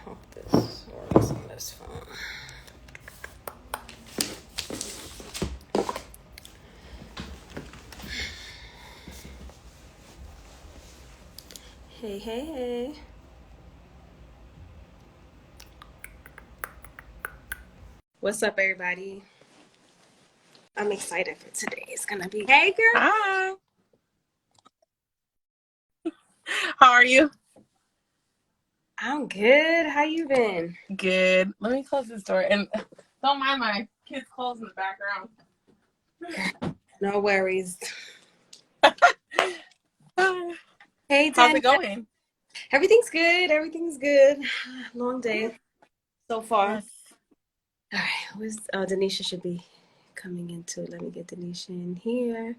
hope this works on this phone. Hey, hey, hey. What's up, everybody? I'm excited for today. It's gonna be, hey, girl. Hi. How are you? I'm good. How you been? Good. Let me close this door and don't mind my kids' clothes in the background. No worries. How's Hey, Danesha. it going? Everything's good. Everything's good. Long day so far. Yes. All right. Where's Danesha should be coming into it. Let me get Danesha in here.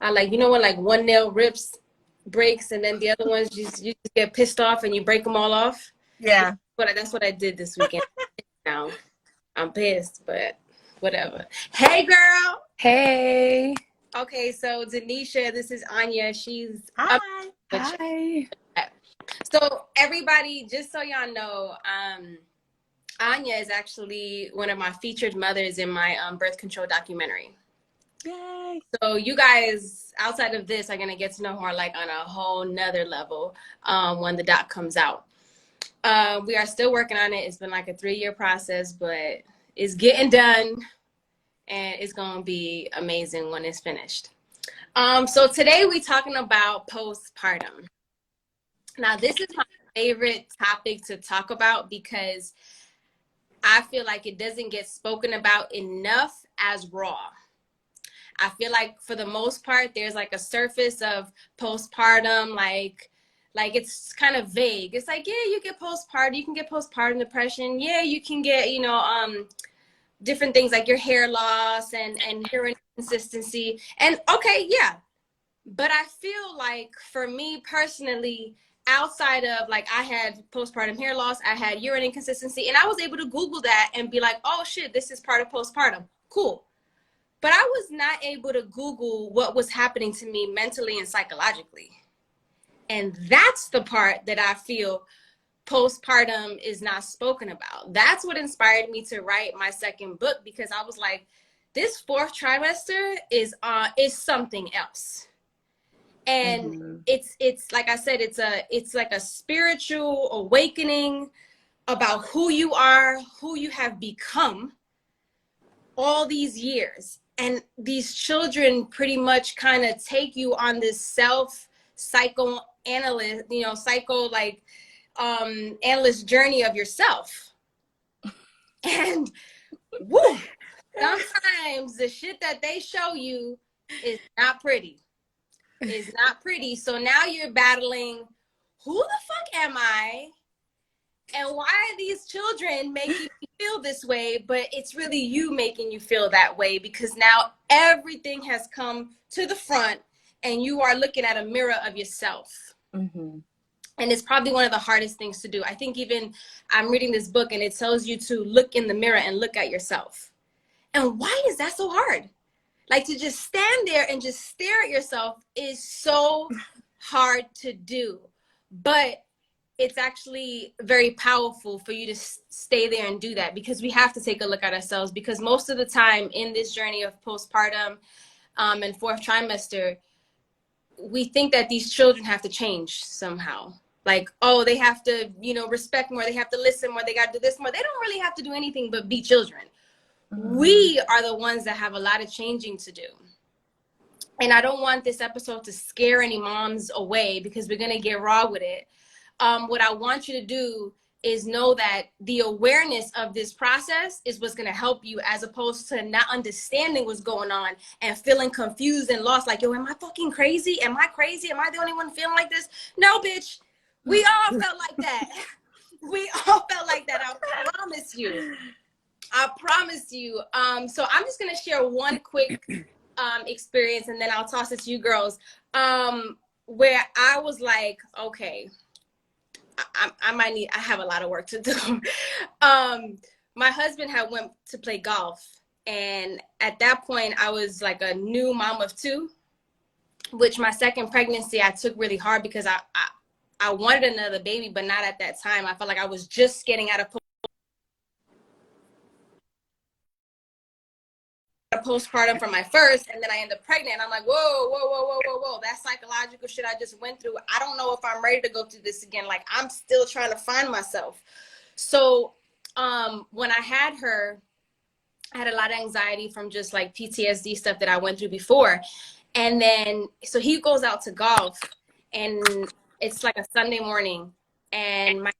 I like, you know when like one nail breaks and then the other ones you just get pissed off and you break them all off? Yeah. But that's what I did this weekend. Now I'm pissed, but whatever. Hey, girl. Hey. Okay, so Danesha, this is Anya. She's Hi. Hi. So everybody, just so y'all know, Anya is actually one of my featured mothers in my birth control documentary. Yay. So you guys, outside of this, are gonna get to know her like on a whole nother level when the doc comes out. We are still working on it. It's been like a 3-year process, but it's getting done, and it's gonna be amazing when it's finished. So today we're talking about postpartum. Now, this is my favorite topic to talk about because I feel like it doesn't get spoken about enough as raw. I feel like for the most part, there's like a surface of postpartum, like it's kind of vague. It's like, yeah, you get postpartum, you can get postpartum depression. Yeah, you can get, different things like your hair loss and hair inconsistency. And okay, yeah. But I feel like for me personally, outside of like I had postpartum hair loss, I had urine inconsistency, and I was able to Google that and be like, oh shit, this is part of postpartum. Cool. But I was not able to Google what was happening to me mentally and psychologically. And that's the part that I feel postpartum is not spoken about. That's what inspired me to write my second book, because I was like, this 4th trimester is something else. And it's like I said, it's like a spiritual awakening about who you are, who you have become all these years. And these children pretty much kind of take you on this psychoanalyst, analyst journey of yourself. And woo, sometimes the shit that they show you is not pretty. Is not pretty. So now you're battling, who the fuck am I? And why are these children making me feel this way? But it's really you making you feel that way, because now everything has come to the front and you are looking at a mirror of yourself. Mm-hmm. And it's probably one of the hardest things to do. I think even I'm reading this book and it tells you to look in the mirror and look at yourself. And why is that so hard? Like, to just stand there and just stare at yourself is so hard to do. But it's actually very powerful for you to stay there and do that, because we have to take a look at ourselves, because most of the time in this journey of postpartum and 4th trimester, we think that these children have to change somehow. Like, oh, they have to, respect more. They have to listen more. They got to do this more. They don't really have to do anything but be children. We are the ones that have a lot of changing to do. And I don't want this episode to scare any moms away, because we're going to get raw with it. What I want you to do is know that the awareness of this process is what's going to help you, as opposed to not understanding what's going on and feeling confused and lost. Like, yo, am I fucking crazy? Am I crazy? Am I the only one feeling like this? No, bitch. We all felt like that. We all felt like that. I promise you. I promise you. So I'm just going to share one quick experience, and then I'll toss it to you girls, where I was like, okay, I have a lot of work to do. My husband had went to play golf, and at that point I was like a new mom of 2. which my second pregnancy I took really hard because I wanted another baby, but not at that time. I felt like I was just getting out of postpartum for my first, and then I end up pregnant. And I'm like, whoa. That psychological shit I just went through. I don't know if I'm ready to go through this again. Like, I'm still trying to find myself. So when I had her, I had a lot of anxiety from just like PTSD stuff that I went through before. And then, so he goes out to golf, and it's like a Sunday morning. And my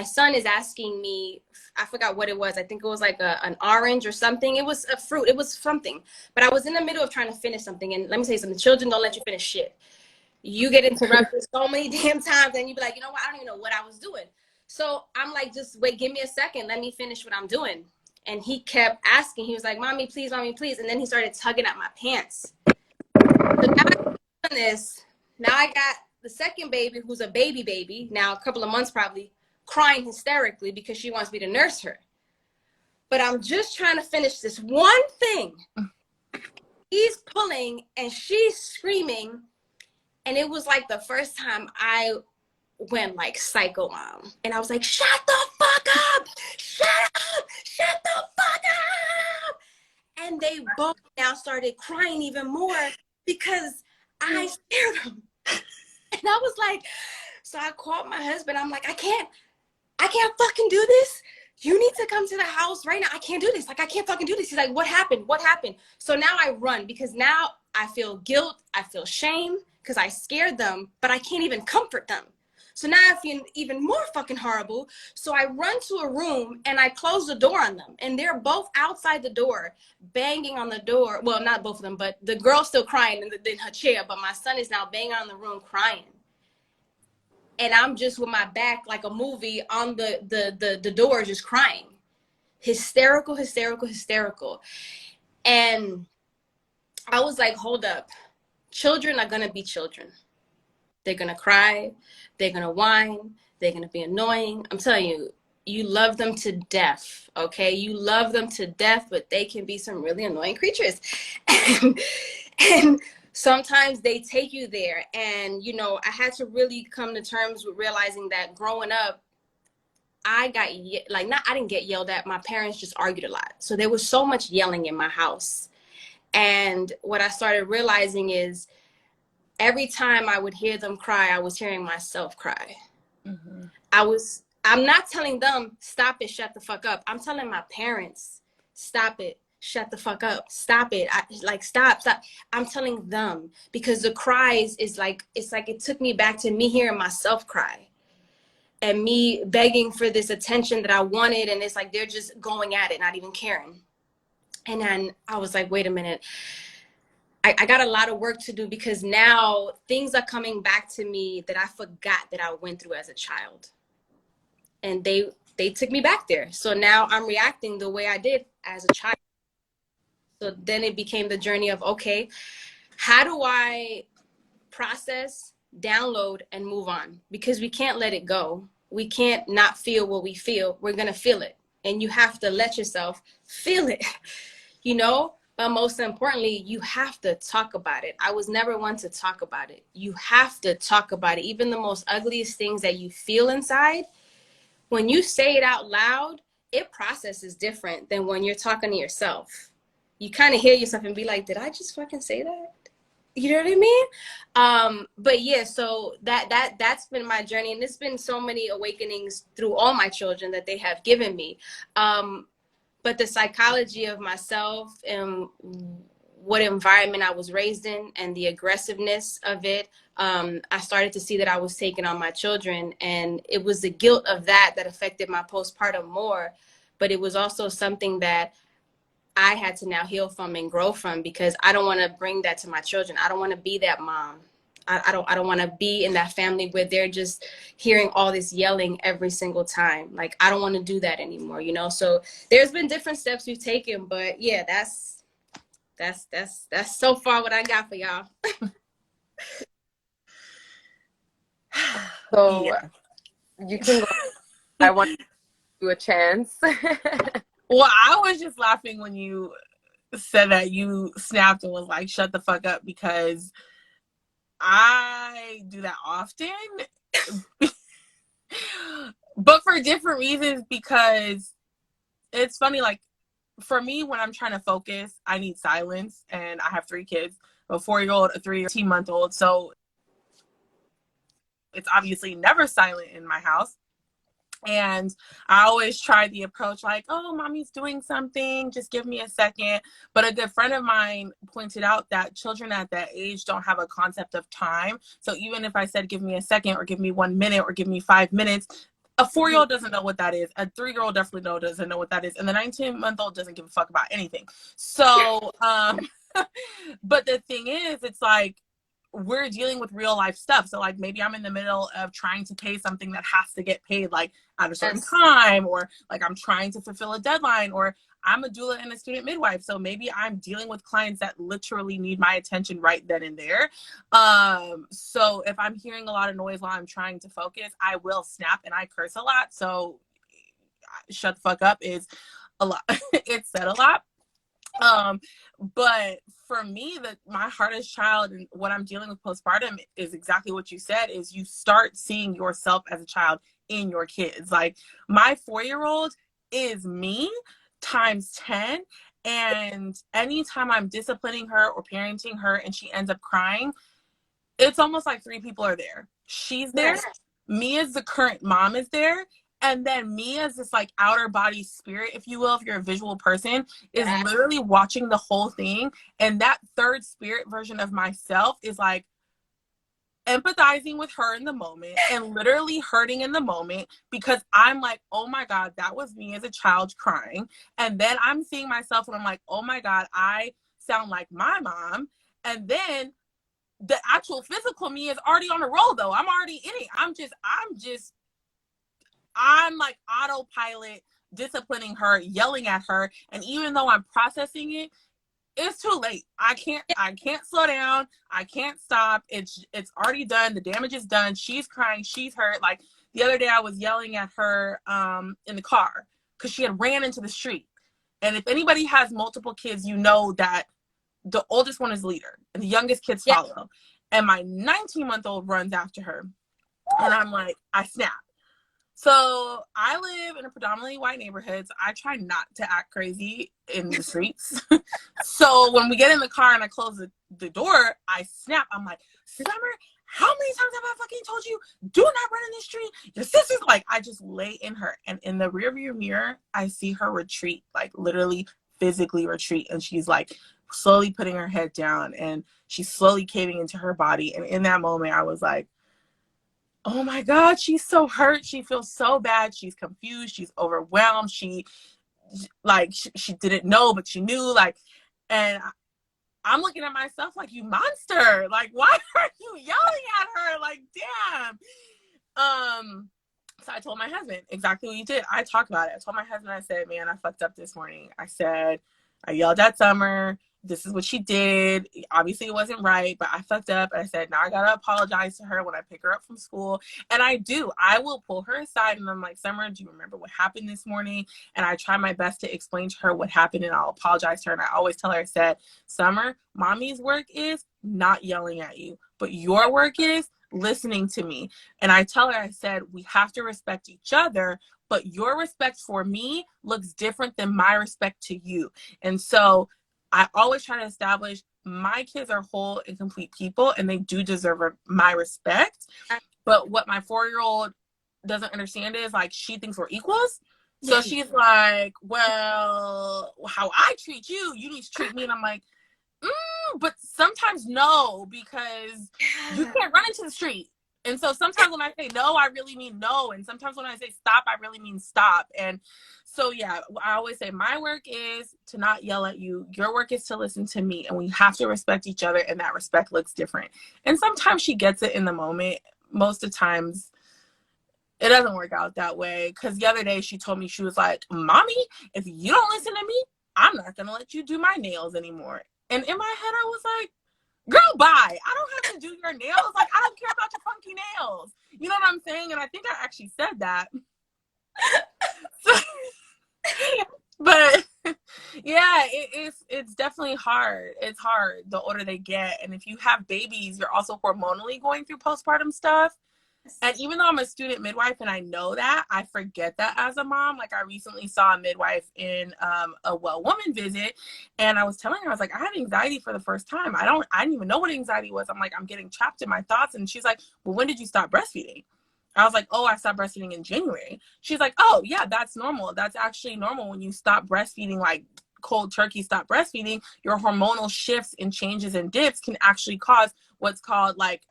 son is asking me, I forgot what it was. I think it was like an orange or something. It was a fruit. It was something. But I was in the middle of trying to finish something. And let me say something. Children don't let you finish shit. You get interrupted so many damn times, and you be like, you know what? I don't even know what I was doing. So I'm like, just wait, give me a second. Let me finish what I'm doing. And he kept asking. He was like, mommy, please. And then he started tugging at my pants. So now I'm doing this. Now I got the second baby, who's a baby, now a couple of months probably, crying hysterically because she wants me to nurse her. But I'm just trying to finish this one thing. He's pulling and she's screaming. And it was like the first time I went like psycho mom. And I was like, shut the fuck up! Shut the fuck up! And they both now started crying even more because I scared them. And I was like, so I called my husband. I'm like, I can't fucking do this. You need to come to the house right now. I can't do this. Like, I can't fucking do this. He's like, what happened? So now I run because now I feel guilt. I feel shame because I scared them, but I can't even comfort them. So now I feel even more fucking horrible. So I run to a room and I close the door on them. And they're both outside the door, banging on the door. Well, not both of them, but the girl's still crying in her chair. But my son is now banging on the room crying. And I'm just with my back like a movie on the door, just crying. Hysterical. And I was like, hold up. Children are going to be children. They're going to cry. They're going to whine. They're going to be annoying. I'm telling you, you love them to death, okay? You love them to death, but they can be some really annoying creatures. And sometimes they take you there. And, you know, I had to really come to terms with realizing that growing up, I didn't get yelled at. My parents just argued a lot. So there was so much yelling in my house. And what I started realizing is every time I would hear them cry, I was hearing myself cry. Mm-hmm. I'm not telling them, stop it, shut the fuck up. I'm telling my parents, stop it, shut the fuck up, stop it. Stop. I'm telling them because the cries it's like it took me back to me hearing myself cry and me begging for this attention that I wanted. And it's like, they're just going at it, not even caring. And then I was like, wait a minute. I got a lot of work to do because now things are coming back to me that I forgot that I went through as a child. And they took me back there. So now I'm reacting the way I did as a child. So then it became the journey of, okay, how do I process, download, and move on? Because we can't let it go. We can't not feel what we feel. We're going to feel it. And you have to let yourself feel it, you know? But most importantly, you have to talk about it. I was never one to talk about it. You have to talk about it. Even the most ugliest things that you feel inside, when you say it out loud, it processes different than when you're talking to yourself. You kind of hear yourself and be like, did I just fucking say that? You know what I mean? But yeah, so that's been my journey. And it's been so many awakenings through all my children that they have given me. But the psychology of myself and what environment I was raised in and the aggressiveness of it, I started to see that I was taking on my children. And it was the guilt of that affected my postpartum more. But it was also something that I had to now heal from and grow from because I don't want to bring that to my children. I don't want to be that mom. I don't want to be in that family where they're just hearing all this yelling every single time. Like, I don't want to do that anymore, you know? So there's been different steps we've taken, but yeah, that's so far what I got for y'all. So yeah. You can go. I want to give you a chance. Well, I was just laughing when you said that you snapped and was like, shut the fuck up, because I do that often, but for different reasons, because it's funny, like, for me, when I'm trying to focus, I need silence, and I have 3 kids, a 4-year-old, a 3 month old, so it's obviously never silent in my house. And I always try the approach like, oh, mommy's doing something, just give me a second. But a good friend of mine pointed out that children at that age don't have a concept of time. So even if I said, give me a second, or give me 1 minute, or give me 5 minutes, a 4-year-old doesn't know what that is. A 3-year-old definitely doesn't know what that is. And the 19-month-old doesn't give a fuck about anything. So, but the thing is, it's like, we're dealing with real life stuff. So like, maybe I'm in the middle of trying to pay something that has to get paid like at a certain time, or like I'm trying to fulfill a deadline, or I'm a doula and a student midwife. So maybe I'm dealing with clients that literally need my attention right then and there. So if I'm hearing a lot of noise while I'm trying to focus, I will snap, and I curse a lot. So shut the fuck up is a lot. It's said a lot. But for me, my hardest child and what I'm dealing with postpartum is exactly what you said, is you start seeing yourself as a child in your kids. Like, my 4-year-old is me times 10. And anytime I'm disciplining her or parenting her and she ends up crying, it's almost like 3 people are there. She's there. Me as the current mom is there. And then me as this like outer body spirit, if you will, if you're a visual person, is literally watching the whole thing. And that third spirit version of myself is like empathizing with her in the moment and literally hurting in the moment, because I'm like, oh my God, that was me as a child crying. And then I'm seeing myself and I'm like, oh my God, I sound like my mom. And then the actual physical me is already on a roll though. I'm already in it. I'm like autopilot, disciplining her, yelling at her. And even though I'm processing it, it's too late. I can't slow down. I can't stop. It's already done. The damage is done. She's crying. She's hurt. Like the other day I was yelling at her in the car because she had ran into the street. And if anybody has multiple kids, you know that the oldest one is leader and the youngest kids follow. And my 19-month-old runs after her. And I'm like, I snap. So I live in a predominantly white neighborhood. So I try not to act crazy in the streets. So when we get in the car and I close the door, I snap. I'm like, Summer, how many times have I fucking told you, do not run in the street? Your sister's like, I just lay in her. And in the rearview mirror, I see her retreat, like literally physically retreat. And she's like slowly putting her head down and she's slowly caving into her body. And in that moment, I was like, oh my God, she's so hurt. She feels so bad. She's confused. She's overwhelmed. She didn't know, but she knew, like, and I'm looking at myself like, you monster. Like, why are you yelling at her? Like, damn. So I told my husband exactly what you did. I talked about it. I told my husband, I said, man, I fucked up this morning. I said, I yelled at Summer. This is what she did. Obviously it wasn't right, but I fucked up. And I said, now I gotta apologize to her when I pick her up from school. And I will pull her aside and I'm like, Summer, do you remember what happened this morning? And I try my best to explain to her what happened and I'll apologize to her. And I always tell her, I said, Summer, mommy's work is not yelling at you, but your work is listening to me. And I tell her, I said, we have to respect each other, but your respect for me looks different than my respect to you. And so I always try to establish my kids are whole and complete people and they do deserve my respect. But what my 4-year-old doesn't understand is like, she thinks we're equals. So she's like, well, how I treat you, you need to treat me. And I'm like, but sometimes no, because you can't run into the street. And so sometimes when I say no, I really mean no. And sometimes when I say stop, I really mean stop. And so, yeah, I always say my work is to not yell at you. Your work is to listen to me. And we have to respect each other. And that respect looks different. And sometimes she gets it in the moment. Most of the times it doesn't work out that way. Because the other day she told me, she was like, Mommy, if you don't listen to me, I'm not going to let you do my nails anymore. And in my head, I was like, girl, bye. I don't have to do your nails. Like, I don't care about your funky nails. You know what I'm saying? And I think I actually said that. So, but Yeah, it's definitely hard. It's hard the older they get. And if you have babies, you're also hormonally going through postpartum stuff. And even though I'm a student midwife and I know that, I forget that as a mom. Like, I recently saw a midwife in a well woman visit, and I was telling her, I was like, I have anxiety for the first time. I didn't even know what anxiety was. I'm like, I'm getting trapped in my thoughts. And she's like, well, when did you stop breastfeeding? I was like, oh, I stopped breastfeeding in January. She's like, oh, yeah, that's normal. That's actually normal. When you stop breastfeeding, like cold turkey stop breastfeeding, your hormonal shifts and changes and dips can actually cause what's called like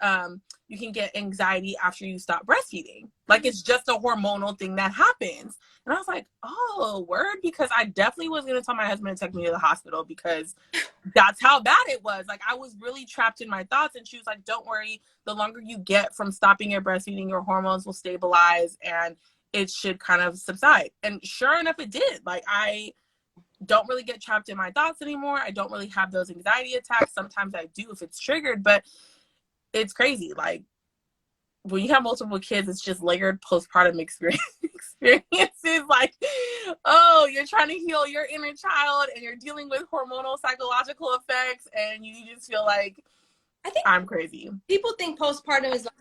you can get anxiety after you stop breastfeeding. Like, it's just a hormonal thing that happens. And I was like, oh, word, because I definitely was going to tell my husband to take me to the hospital because that's how bad it was. Like, I was really trapped in my thoughts. And she was like, don't worry. The longer you get from stopping your breastfeeding, your hormones will stabilize and it should kind of subside. And sure enough, it did. Like, I don't really get trapped in my thoughts anymore. I don't really have those anxiety attacks. Sometimes I do if it's triggered, but it's crazy. Like, when you have multiple kids, it's just layered postpartum experiences. Like, oh, you're trying to heal your inner child and you're dealing with hormonal psychological effects, and you just feel like, I think I'm crazy. people think postpartum is like,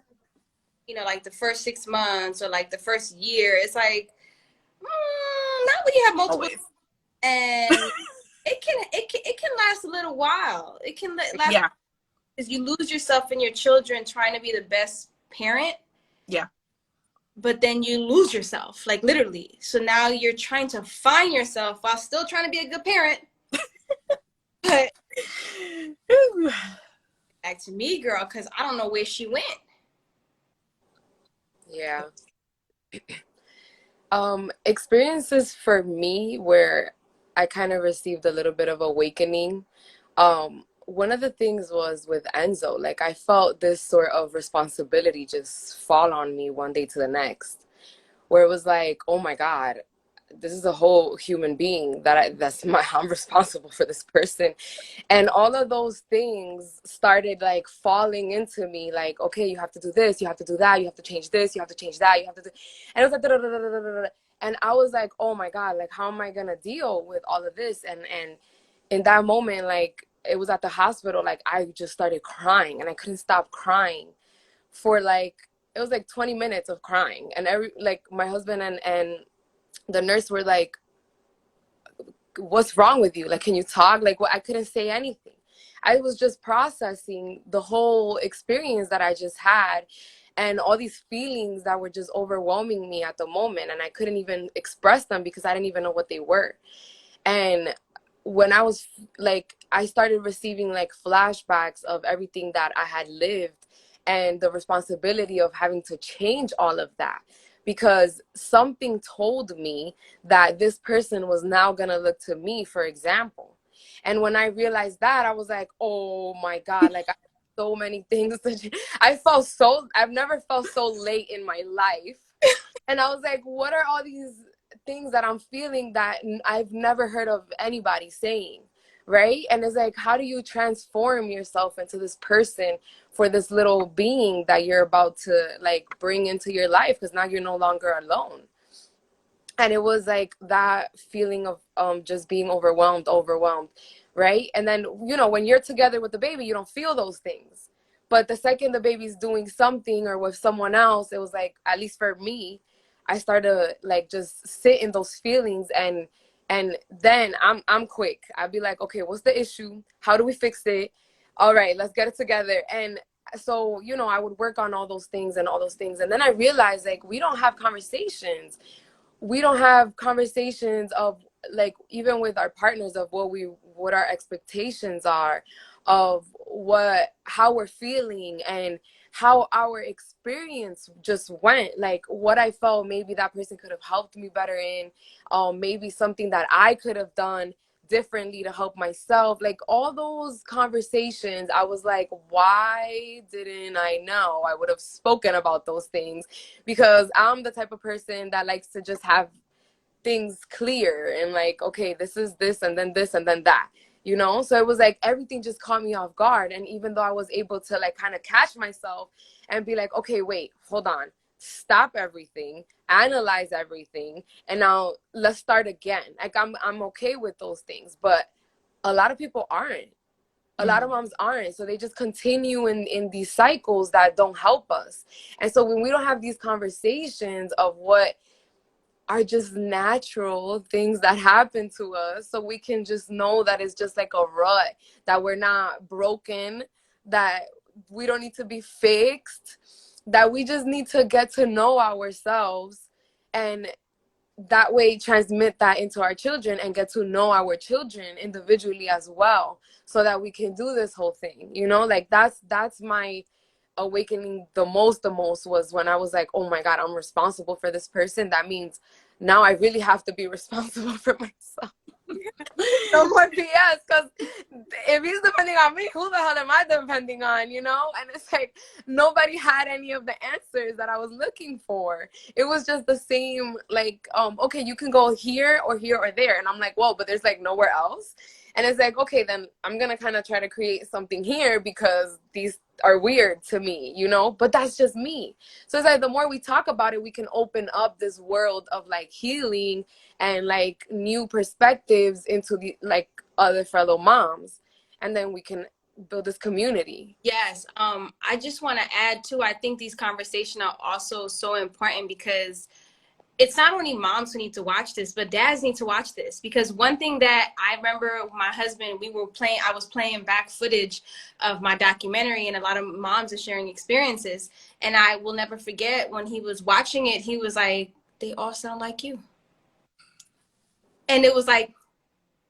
you know, like the first 6 months or like the first year. It's like, not when you have multiple. Always. And it can last a little while. It can last, Yeah, because you lose yourself in your children trying to be the best parent. yeah. But then you lose yourself, like literally. So now you're trying to find yourself while still trying to be a good parent. But back to me, girl, because I don't know where she went. Yeah. Experiences for me where I kind of received a little bit of awakening. One of the things was with Enzo. Like, I felt this sort of responsibility just fall on me one day to the next, where it was like, oh my God, this is a whole human being I'm responsible for this person. And all of those things started like falling into me, like, okay, you have to do this, you have to do that, you have to change this, you have to change that, you have to do, and it was like, and I was like, oh my God, like, how am I gonna deal with all of this? And in that moment, like, it was at the hospital, like, I just started crying and I couldn't stop crying for like, it was like 20 minutes of crying. And like, my husband and the nurse were like, what's wrong with you? Like, can you talk? Like, well, I couldn't say anything. I was just processing the whole experience that I just had and all these feelings that were just overwhelming me at the moment. And I couldn't even express them because I didn't even know what they were. And when I was like, I started receiving like flashbacks of everything that I had lived and the responsibility of having to change all of that, because something told me that this person was now going to look to me for example. And when I realized that, I was like, oh my God, like, I have so many things I've never felt so late in my life. And I was like, what are all these things that I'm feeling that I've never heard of anybody saying, right? And it's like, how do you transform yourself into this person for this little being that you're about to like bring into your life, because now you're no longer alone. And it was like that feeling of just being overwhelmed, right? And then, you know, when you're together with the baby, you don't feel those things. But the second the baby's doing something or with someone else, it was like, at least for me, I started to like just sit in those feelings, and then I'm quick. I'd be like, okay, what's the issue? How do we fix it? All right, let's get it together. And so, you know, I would work on all those things. And then I realized, like, we don't have conversations. We don't have conversations of like, even with our partners, of what our expectations are, of how we're feeling, and how our experience just went, like what I felt maybe that person could have helped me better in, maybe something that I could have done differently to help myself. Like, all those conversations, I was like, why didn't I know? I would have spoken about those things, because I'm the type of person that likes to just have things clear and like, okay, this is this and then this and then that, you know? So it was like everything just caught me off guard. And even though I was able to like kind of catch myself and be like, okay, wait, hold on, stop everything, analyze everything, and now let's start again. Like I'm okay with those things, but a lot of people aren't. A lot of moms aren't. So they just continue in these cycles that don't help us. And so when we don't have these conversations of what are just natural things that happen to us, so we can just know that it's just like a rut, that we're not broken, that we don't need to be fixed, that we just need to get to know ourselves, and that way transmit that into our children and get to know our children individually as well, so that we can do this whole thing, you know. Like that's my awakening the most was when I was like, oh my God, I'm responsible for this person. That means now I really have to be responsible for myself. No more BS, because if he's depending on me, who the hell am I depending on, you know? And it's like nobody had any of the answers that I was looking for. It was just the same, like, okay, you can go here or here or there. And I'm like, whoa, but there's like nowhere else. And it's like, okay, then I'm going to kind of try to create something here because these are weird to me, you know, but that's just me. So it's like the more we talk about it, we can open up this world of like healing and like new perspectives into the like other fellow moms, and then we can build this community. Yes. I just want to add too, I think these conversations are also so important because it's not only moms who need to watch this, but dads need to watch this. Because one thing that I remember my husband, I was playing back footage of my documentary, and a lot of moms are sharing experiences. And I will never forget when he was watching it, he was like, they all sound like you. And it was like,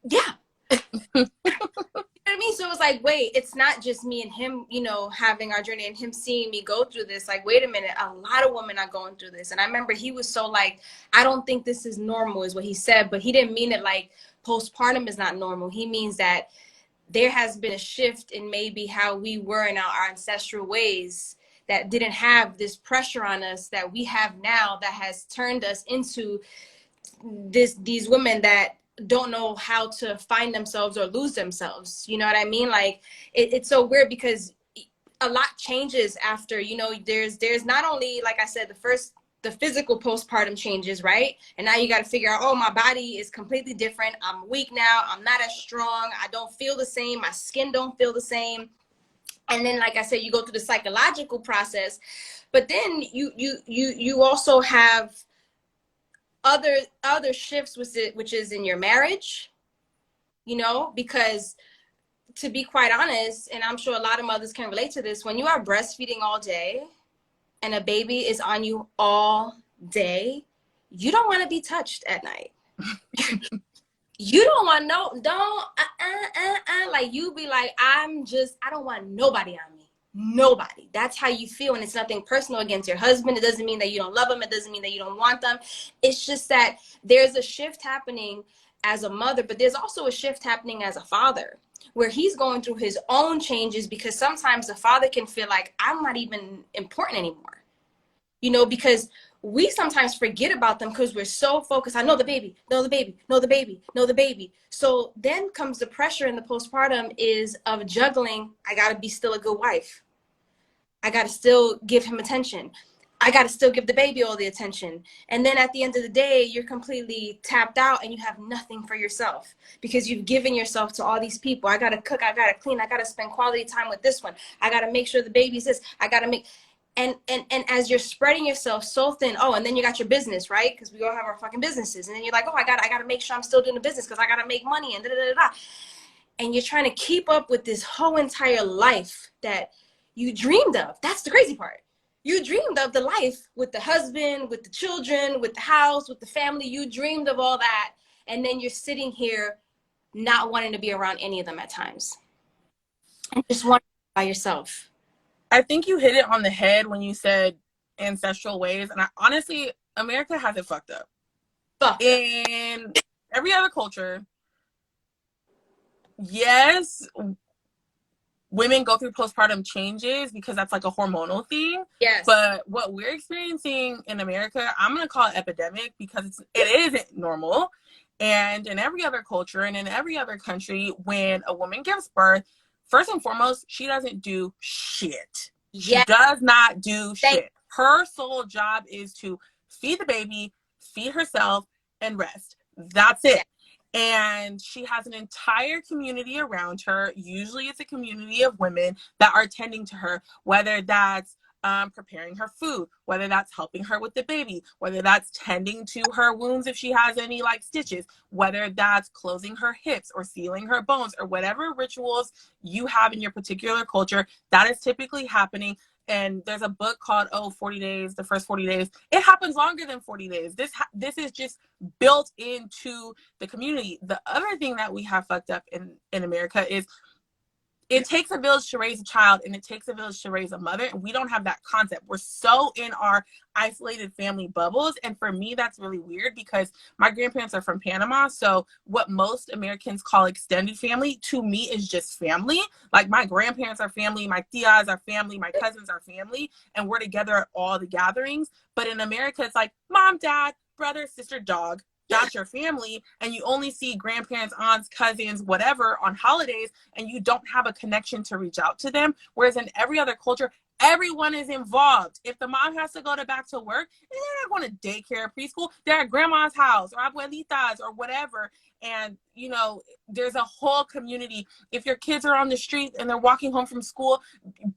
yeah. You know what I mean? So it was like, wait, it's not just me and him, you know, having our journey and him seeing me go through this. Like, wait a minute, a lot of women are going through this. And I remember he was so like, I don't think this is normal is what he said, but he didn't mean it like postpartum is not normal. He means that there has been a shift in maybe how we were in our ancestral ways that didn't have this pressure on us that we have now, that has turned us into these women that don't know how to find themselves or lose themselves. You know what I mean? Like it's so weird because a lot changes after, you know, there's not only, like I said, the physical postpartum changes, right? And now you got to figure out, oh, my body is completely different. I'm weak now. I'm not as strong. I don't feel the same. My skin don't feel the same. And then, like I said, you go through the psychological process, but then you also have other shifts which is in your marriage, you know, because to be quite honest, and I'm sure a lot of mothers can relate to this, when you are breastfeeding all day and a baby is on you all day, you don't want to be touched at night. You don't want like you be like, I don't want nobody on me. Nobody. That's how you feel. And it's nothing personal against your husband. It doesn't mean that you don't love him. It doesn't mean that you don't want them. It's just that there's a shift happening as a mother, but there's also a shift happening as a father where he's going through his own changes, because sometimes the father can feel like I'm not even important anymore, you know, because we sometimes forget about them because we're so focused on, no, the baby, no, the baby, no, the baby, no, the baby. So then comes the pressure in the postpartum is of juggling. I got to be still a good wife. I got to still give him attention. I got to still give the baby all the attention. And then at the end of the day, you're completely tapped out and you have nothing for yourself because you've given yourself to all these people. I got to cook. I got to clean. I got to spend quality time with this one. I got to make sure the baby's this. I got to make... And as you're spreading yourself so thin, oh, and then you got your business, right? Because we all have our fucking businesses. And then you're like, oh, I got to make sure I'm still doing the business because I got to make money and da-da-da-da. And you're trying to keep up with this whole entire life that you dreamed of. That's the crazy part. You dreamed of the life with the husband, with the children, with the house, with the family. You dreamed of all that. And then you're sitting here not wanting to be around any of them at times. And just wanting to be by yourself. I think you hit it on the head when you said ancestral ways. And honestly, America has it fucked up. In every other culture, yes, women go through postpartum changes because that's like a hormonal thing. Yes. But what we're experiencing in America, I'm going to call it epidemic because it isn't normal. And in every other culture and in every other country, when a woman gives birth, first and foremost, she doesn't do shit. She does not do shit. Her sole job is to feed the baby, feed herself, and rest. That's it. And she has an entire community around her. Usually it's a community of women that are tending to her, whether that's preparing her food, whether that's helping her with the baby, whether that's tending to her wounds if she has any like stitches, whether that's closing her hips or sealing her bones, or whatever rituals you have in your particular culture, that is typically happening. And there's a book called 40 Days, the first 40 days. It happens longer than 40 days. This is just built into the community. The other thing that we have fucked up in America is it takes a village to raise a child, and it takes a village to raise a mother, and we don't have that concept. We're so in our isolated family bubbles, and for me, that's really weird because my grandparents are from Panama, so what most Americans call extended family, to me, is just family. Like, my grandparents are family, my tias are family, my cousins are family, and we're together at all the gatherings. But in America, it's like mom, dad, brother, sister, dog. That's your family, and you only see grandparents, aunts, cousins, whatever on holidays, and you don't have a connection to reach out to them. Whereas in every other culture, everyone is involved. If the mom has to go back to work, they're not going to daycare, preschool. They're at grandma's house or abuelita's or whatever. And, you know, there's a whole community. If your kids are on the street and they're walking home from school,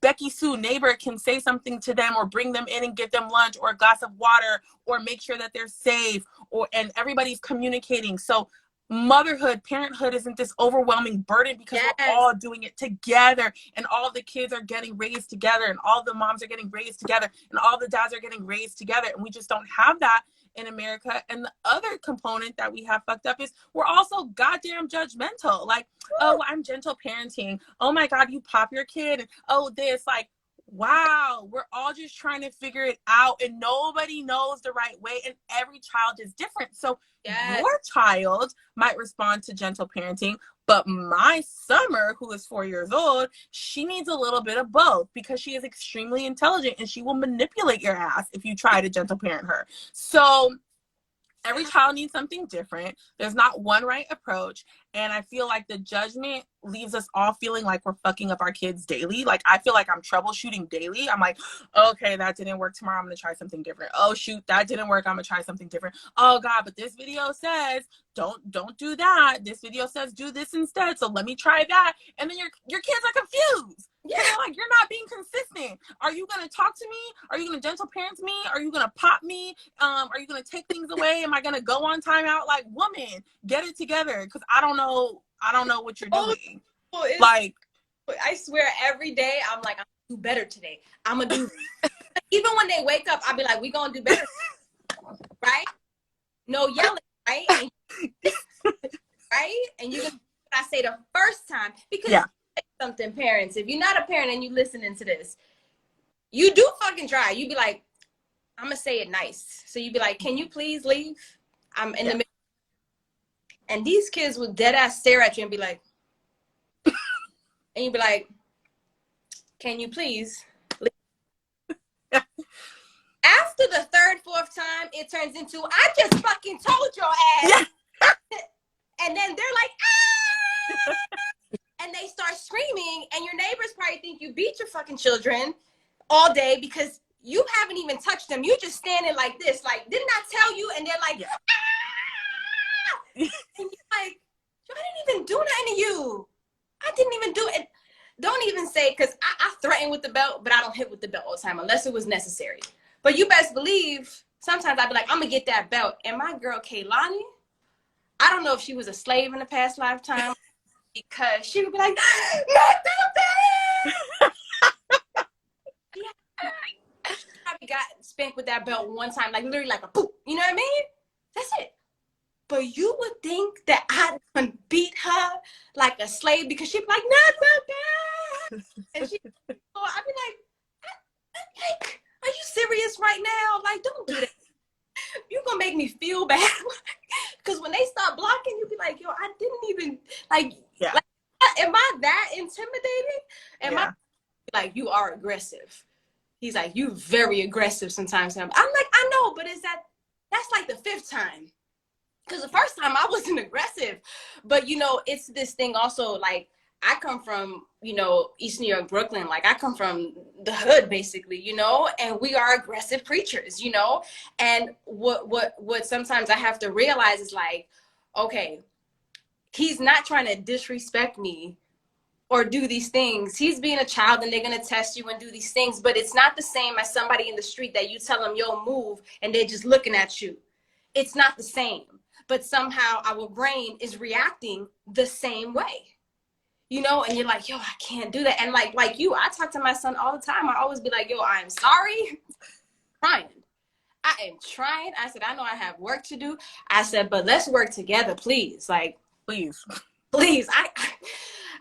Becky Sue, neighbor, can say something to them or bring them in and give them lunch or a glass of water or make sure that they're safe, and everybody's communicating. So motherhood, parenthood isn't this overwhelming burden because we're all doing it together, and all the kids are getting raised together, and all the moms are getting raised together, and all the dads are getting raised together. And we just don't have that in America. And the other component that we have fucked up is we're also goddamn judgmental. Like, oh, I'm gentle parenting. Oh my God, you pop your kid. And oh, this, like, wow, we're all just trying to figure it out, and nobody knows the right way, and every child is different. So your child might respond to gentle parenting, but my Summer, who is 4 years old, she needs a little bit of both because she is extremely intelligent, and she will manipulate your ass if you try to gentle parent her. So every child needs something different. There's not one right approach. And I feel like the judgment leaves us all feeling like we're fucking up our kids daily. Like, I feel like I'm troubleshooting daily. I'm like, okay, that didn't work. Tomorrow I'm going to try something different. Oh, shoot, that didn't work. I'm going to try something different. Oh, God, but this video says don't do that. This video says do this instead. So let me try that. And then your kids are confused. Yeah, like, you're not being consistent. Are you going to talk to me? Are you going to gentle parent me? Are you going to pop me? Are you going to take things away? Am I going to go on timeout? Like, woman, get it together. Because I don't know what you're doing. Like, I swear every day I'm like, I'm gonna do better today. I'm gonna do even when they wake up, I'll be like, we gonna do better. Right? No yelling, right? Right? And you're gonna do what I say the first time. Because something, parents, if you're not a parent and you listening to this, you do fucking try. You be like, I'm gonna say it nice. So you be like, can you please leave? I'm in the middle. And these kids would dead ass stare at you and be like, and you'd be like, can you please leave? After the third, fourth time, it turns into, I just fucking told your ass. And then they're like, ah! And they start screaming, and your neighbors probably think you beat your fucking children all day because you haven't even touched them. You just standing like this, like, didn't I tell you? And they're like, ah! And you're like, I didn't even do nothing to you. I didn't even do it. Don't even say, because I threaten with the belt, but I don't hit with the belt all the time unless it was necessary. But you best believe, sometimes I'd be like, I'm going to get that belt. And my girl, Kaylani, I don't know if she was a slave in a past lifetime because she would be like, not the belt! She probably got spanked with that belt one time, like literally like a poop. You know what I mean? That's it. But you would think that I would beat her like a slave because she'd be like, not the bad. And I'd be like, are you serious right now? Like, don't do that. You're going to make me feel bad. Because when they start blocking, you'll be like, yo, I didn't even, like, am I that intimidating? Am I, like, you are aggressive. He's like, you very aggressive sometimes. I'm like, I know, but that's like the fifth time. Because the first time I wasn't aggressive. But, you know, it's this thing also, like, I come from, you know, East New York, Brooklyn. Like, I come from the hood, basically, you know, and we are aggressive creatures, you know. And what sometimes I have to realize is like, okay, he's not trying to disrespect me or do these things. He's being a child and they're going to test you and do these things, but it's not the same as somebody in the street that you tell them, yo, move, and they're just looking at you. It's not the same, but somehow our brain is reacting the same way. You know, and you're like, yo, I can't do that. And like you, I talk to my son all the time. I always be like, yo, I'm sorry. Trying. I am trying. I said, I know I have work to do. I said, but let's work together, please. Like, Please. please.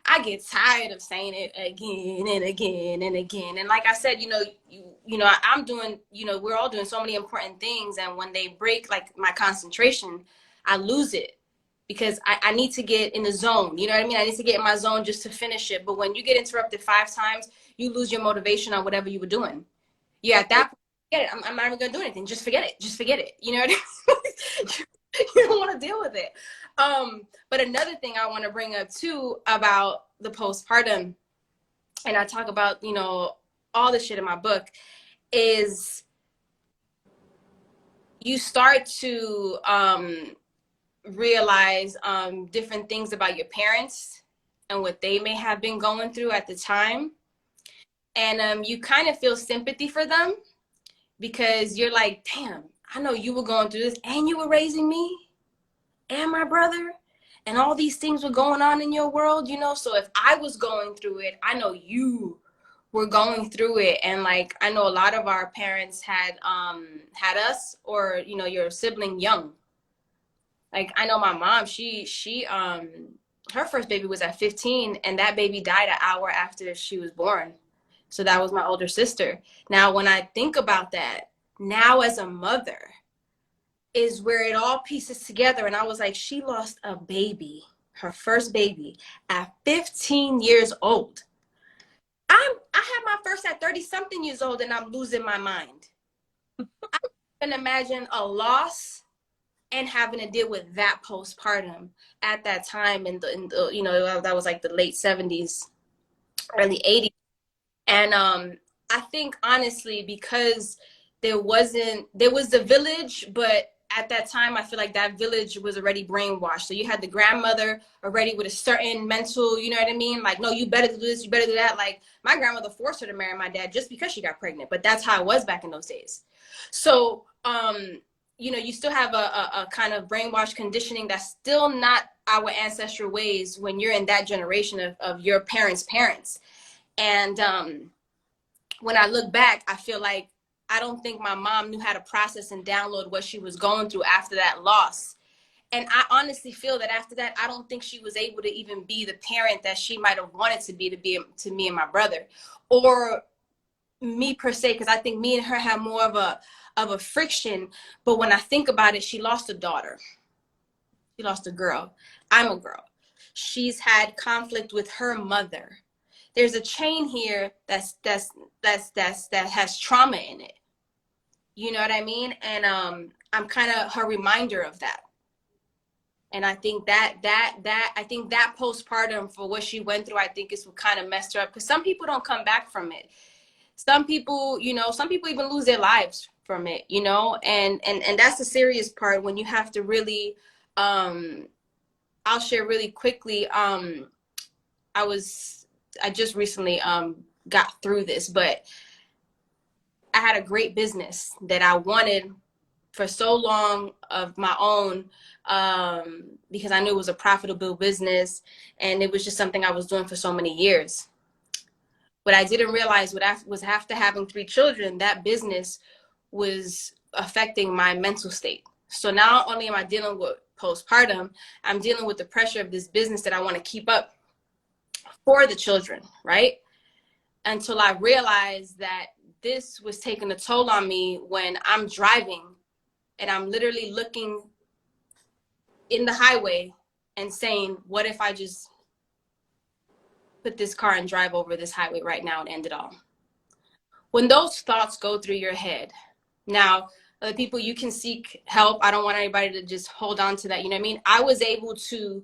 I get tired of saying it again and again and again. And like I said, you know, I'm doing, you know, we're all doing so many important things. And when they break like my concentration, I lose it. Because I need to get in the zone. You know what I mean? I need to get in my zone just to finish it. But when you get interrupted 5 times, you lose your motivation on whatever you were doing. Yeah, at that point, forget it. I'm not even going to do anything. Just forget it. Just forget it. You know what I mean? You don't want to deal with it. But another thing I want to bring up, too, about the postpartum, and I talk about, you know, all this shit in my book, is you start to realize different things about your parents and what they may have been going through at the time. And you kind of feel sympathy for them because you're like, damn, I know you were going through this and you were raising me and my brother and all these things were going on in your world, you know? So if I was going through it, I know you were going through it. And like, I know a lot of our parents had us or, you know, your sibling young. Like, I know my mom, she her first baby was at 15 and that baby died an hour after she was born. So that was my older sister. Now, when I think about that, now as a mother is where it all pieces together. And I was like, she lost a baby, her first baby at 15 years old. I had my first at 30 something years old and I'm losing my mind. I can imagine a loss and having to deal with that postpartum at that time in the you know, that was like the late 70s, early 80s. And I think honestly, because there was the village, but at that time, I feel like that village was already brainwashed. So you had the grandmother already with a certain mental, you know what I mean? Like, no, you better do this, you better do that. Like, my grandmother forced her to marry my dad just because she got pregnant, but that's how it was back in those days. So, you know, you still have a kind of brainwashed conditioning that's still not our ancestral ways when you're in that generation of your parents' parents. And when I look back, I feel like I don't think my mom knew how to process and download what she was going through after that loss. And I honestly feel that after that, I don't think she was able to even be the parent that she might have wanted to be to me and my brother, or me per se, because I think me and her had more of a friction. But when I think about it, she lost a daughter. She lost a girl. I'm a girl. She's had conflict with her mother. There's a chain here that has trauma in it. You know what I mean? And I'm kind of her reminder of that. And I think that postpartum for what she went through, I think is what kind of messed her up. Because some people don't come back from it. Some people, you know, some people even lose their lives from it, you know, and that's the serious part when you have to really, I'll share really quickly. I just recently got through this, but I had a great business that I wanted for so long of my own, because I knew it was a profitable business and it was just something I was doing for so many years. But I didn't realize was after having 3 children, that business was affecting my mental state. So not only am I dealing with postpartum, I'm dealing with the pressure of this business that I want to keep up for the children, right? Until I realized that this was taking a toll on me when I'm driving and I'm literally looking in the highway and saying, what if I just put this car and drive over this highway right now and end it all? When those thoughts go through your head, now, other people, you can seek help. I don't want anybody to just hold on to that. You know what I mean? I was able to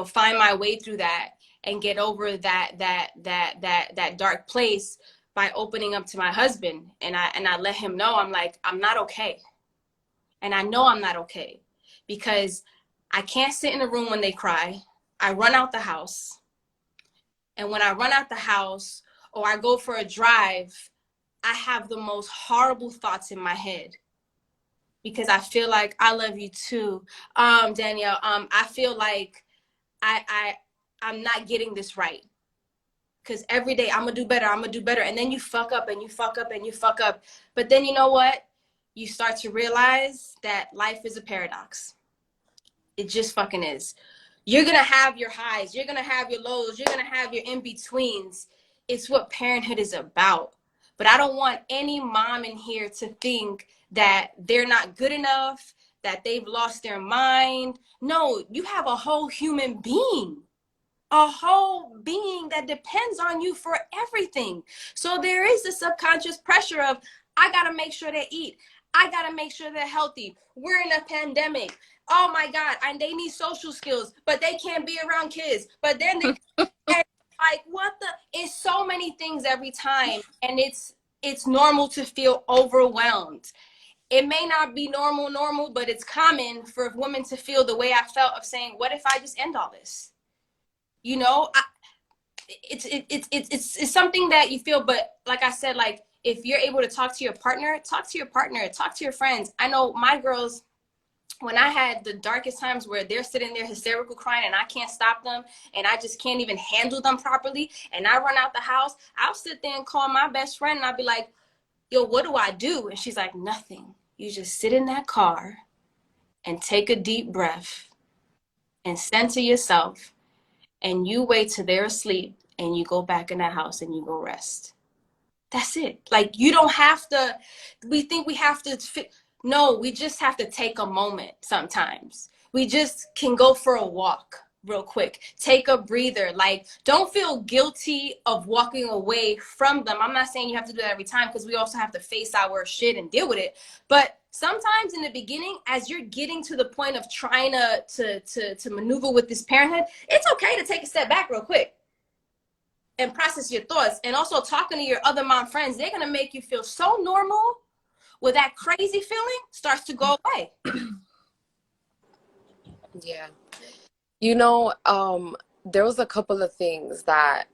find my way through that and get over that dark place by opening up to my husband. And I let him know, I'm like, I'm not okay. And I know I'm not okay because I can't sit in a room when they cry. I run out the house. And when I run out the house or I go for a drive, I have the most horrible thoughts in my head because I feel like I love you too, Danielle. I feel like I'm not getting this right because every day I'm gonna do better. I'm gonna do better, and then you fuck up and you fuck up and you fuck up. But then you know what? You start to realize that life is a paradox. It just fucking is. You're gonna have your highs. You're gonna have your lows. You're gonna have your in betweens. It's what parenthood is about. But I don't want any mom in here to think that they're not good enough, that they've lost their mind. No, you have a whole human being, a whole being that depends on you for everything. So there is the subconscious pressure of, I gotta make sure they eat. I gotta make sure they're healthy. We're in a pandemic. Oh my God, and they need social skills, but they can't be around kids. But then they like, what the? It's so many things every time, and it's normal to feel overwhelmed. It may not be normal, but it's common for women to feel the way I felt of saying, what if I just end all this? It's something that you feel, but like I said, like if you're able to talk to your partner, talk to your friends. I know my girls, when I had the darkest times where they're sitting there hysterical crying and I can't stop them and I just can't even handle them properly and I run out the house, I'll sit there and call my best friend and I'll be like, yo, what do I do? And she's like, nothing. You just sit in that car and take a deep breath and center yourself and you wait till they're asleep and you go back in that house and you go rest. That's it. Like, you don't have to, we think we have to fit. No, we just have to take a moment sometimes. We just can go for a walk real quick. Take a breather. Like, don't feel guilty of walking away from them. I'm not saying you have to do that every time because we also have to face our shit and deal with it. But sometimes in the beginning, as you're getting to the point of trying to maneuver with this parenthood, it's okay to take a step back real quick and process your thoughts. And also talking to your other mom friends, they're going to make you feel so normal where that crazy feeling starts to go away. Yeah. There was a couple of things that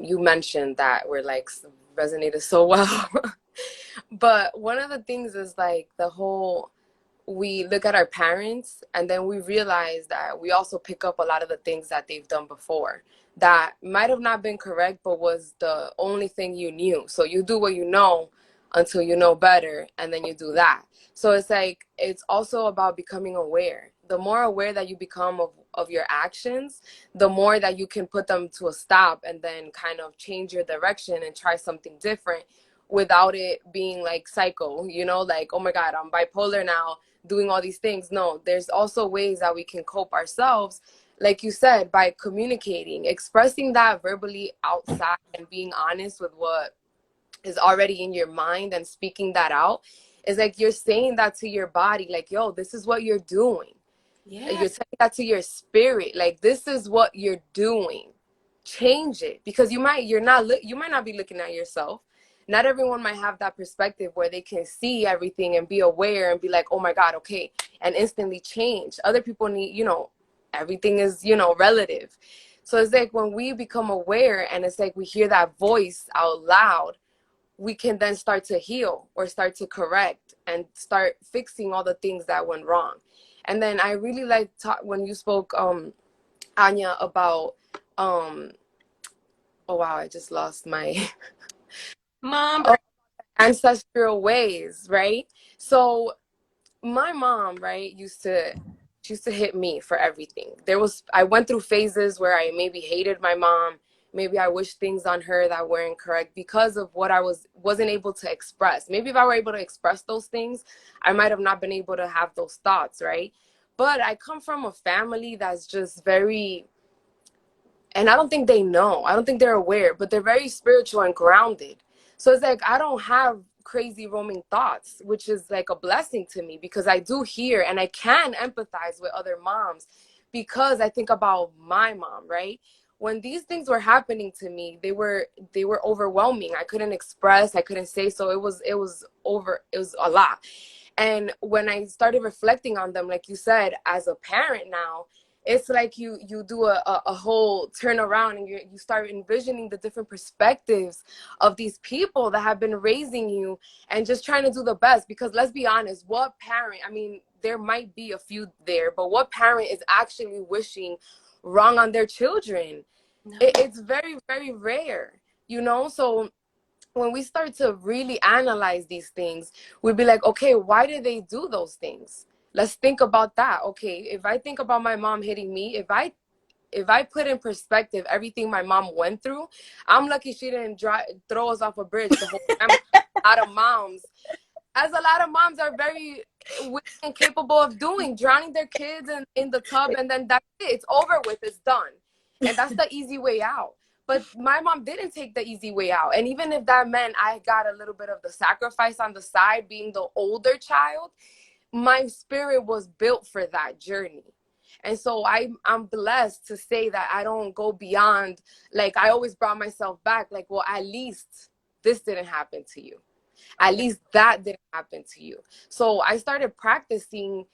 you mentioned that were like resonated so well. But one of the things is like we look at our parents and then we realize that we also pick up a lot of the things that they've done before that might have not been correct, but was the only thing you knew. So you do what you know until you know better, and then you do that. So it's like, it's also about becoming aware. The more aware that you become of your actions, the more that you can put them to a stop and then kind of change your direction and try something different without it being like psycho, like, oh my God, I'm bipolar now, doing all these things. No, there's also ways that we can cope ourselves, like you said, by communicating, expressing that verbally outside and being honest with what is already in your mind and speaking that out. Is like you're saying that to your body, like, yo, this is what you're doing. Yeah. You're saying that to your spirit, like, this is what you're doing. Change it, because you might not be looking at yourself. Not everyone might have that perspective where they can see everything and be aware and be like, oh my God, okay, and instantly change. Other people need, everything is, relative. So it's like when we become aware and it's like we hear that voice out loud, we can then start to heal or start to correct and start fixing all the things that went wrong. And then I really like when you spoke, Anya, about, oh wow, I just lost my Mom. ancestral ways, right? So my mom, right, she used to hit me for everything. I went through phases where I maybe hated my mom. Maybe I wished things on her that were incorrect because of what I wasn't able to express. Maybe if I were able to express those things, I might have not been able to have those thoughts, right? But I come from a family that's just very, and I don't think they know. I don't think they're aware, but they're very spiritual and grounded. So it's like I don't have crazy roaming thoughts, which is like a blessing to me because I do hear and I can empathize with other moms because I think about my mom, right? When these things were happening to me, they were overwhelming. I couldn't express, I couldn't say, so it was a lot. And when I started reflecting on them, like you said, as a parent now, it's like you do a whole turnaround, and you start envisioning the different perspectives of these people that have been raising you and just trying to do the best. Because let's be honest, what parent, I mean, there might be a few there, but what parent is actually wishing wrong on their children? No. It's very, very rare, you know? So when we start to really analyze these things, we'd be like, okay, why did they do those things? Let's think about that. Okay, if I think about my mom hitting me, if I put in perspective everything my mom went through, I'm lucky she didn't throw us off a bridge the whole time. A lot of moms, as a lot of moms are very willing and capable of doing, drowning their kids in the tub, and then that's it. It's over with. It's done. And that's the easy way out. But my mom didn't take the easy way out. And even if that meant I got a little bit of the sacrifice on the side, being the older child, my spirit was built for that journey. And so I'm blessed to say that I don't go beyond, like, I always brought myself back, like, well, at least this didn't happen to you. At least that didn't happen to you. So I started practicing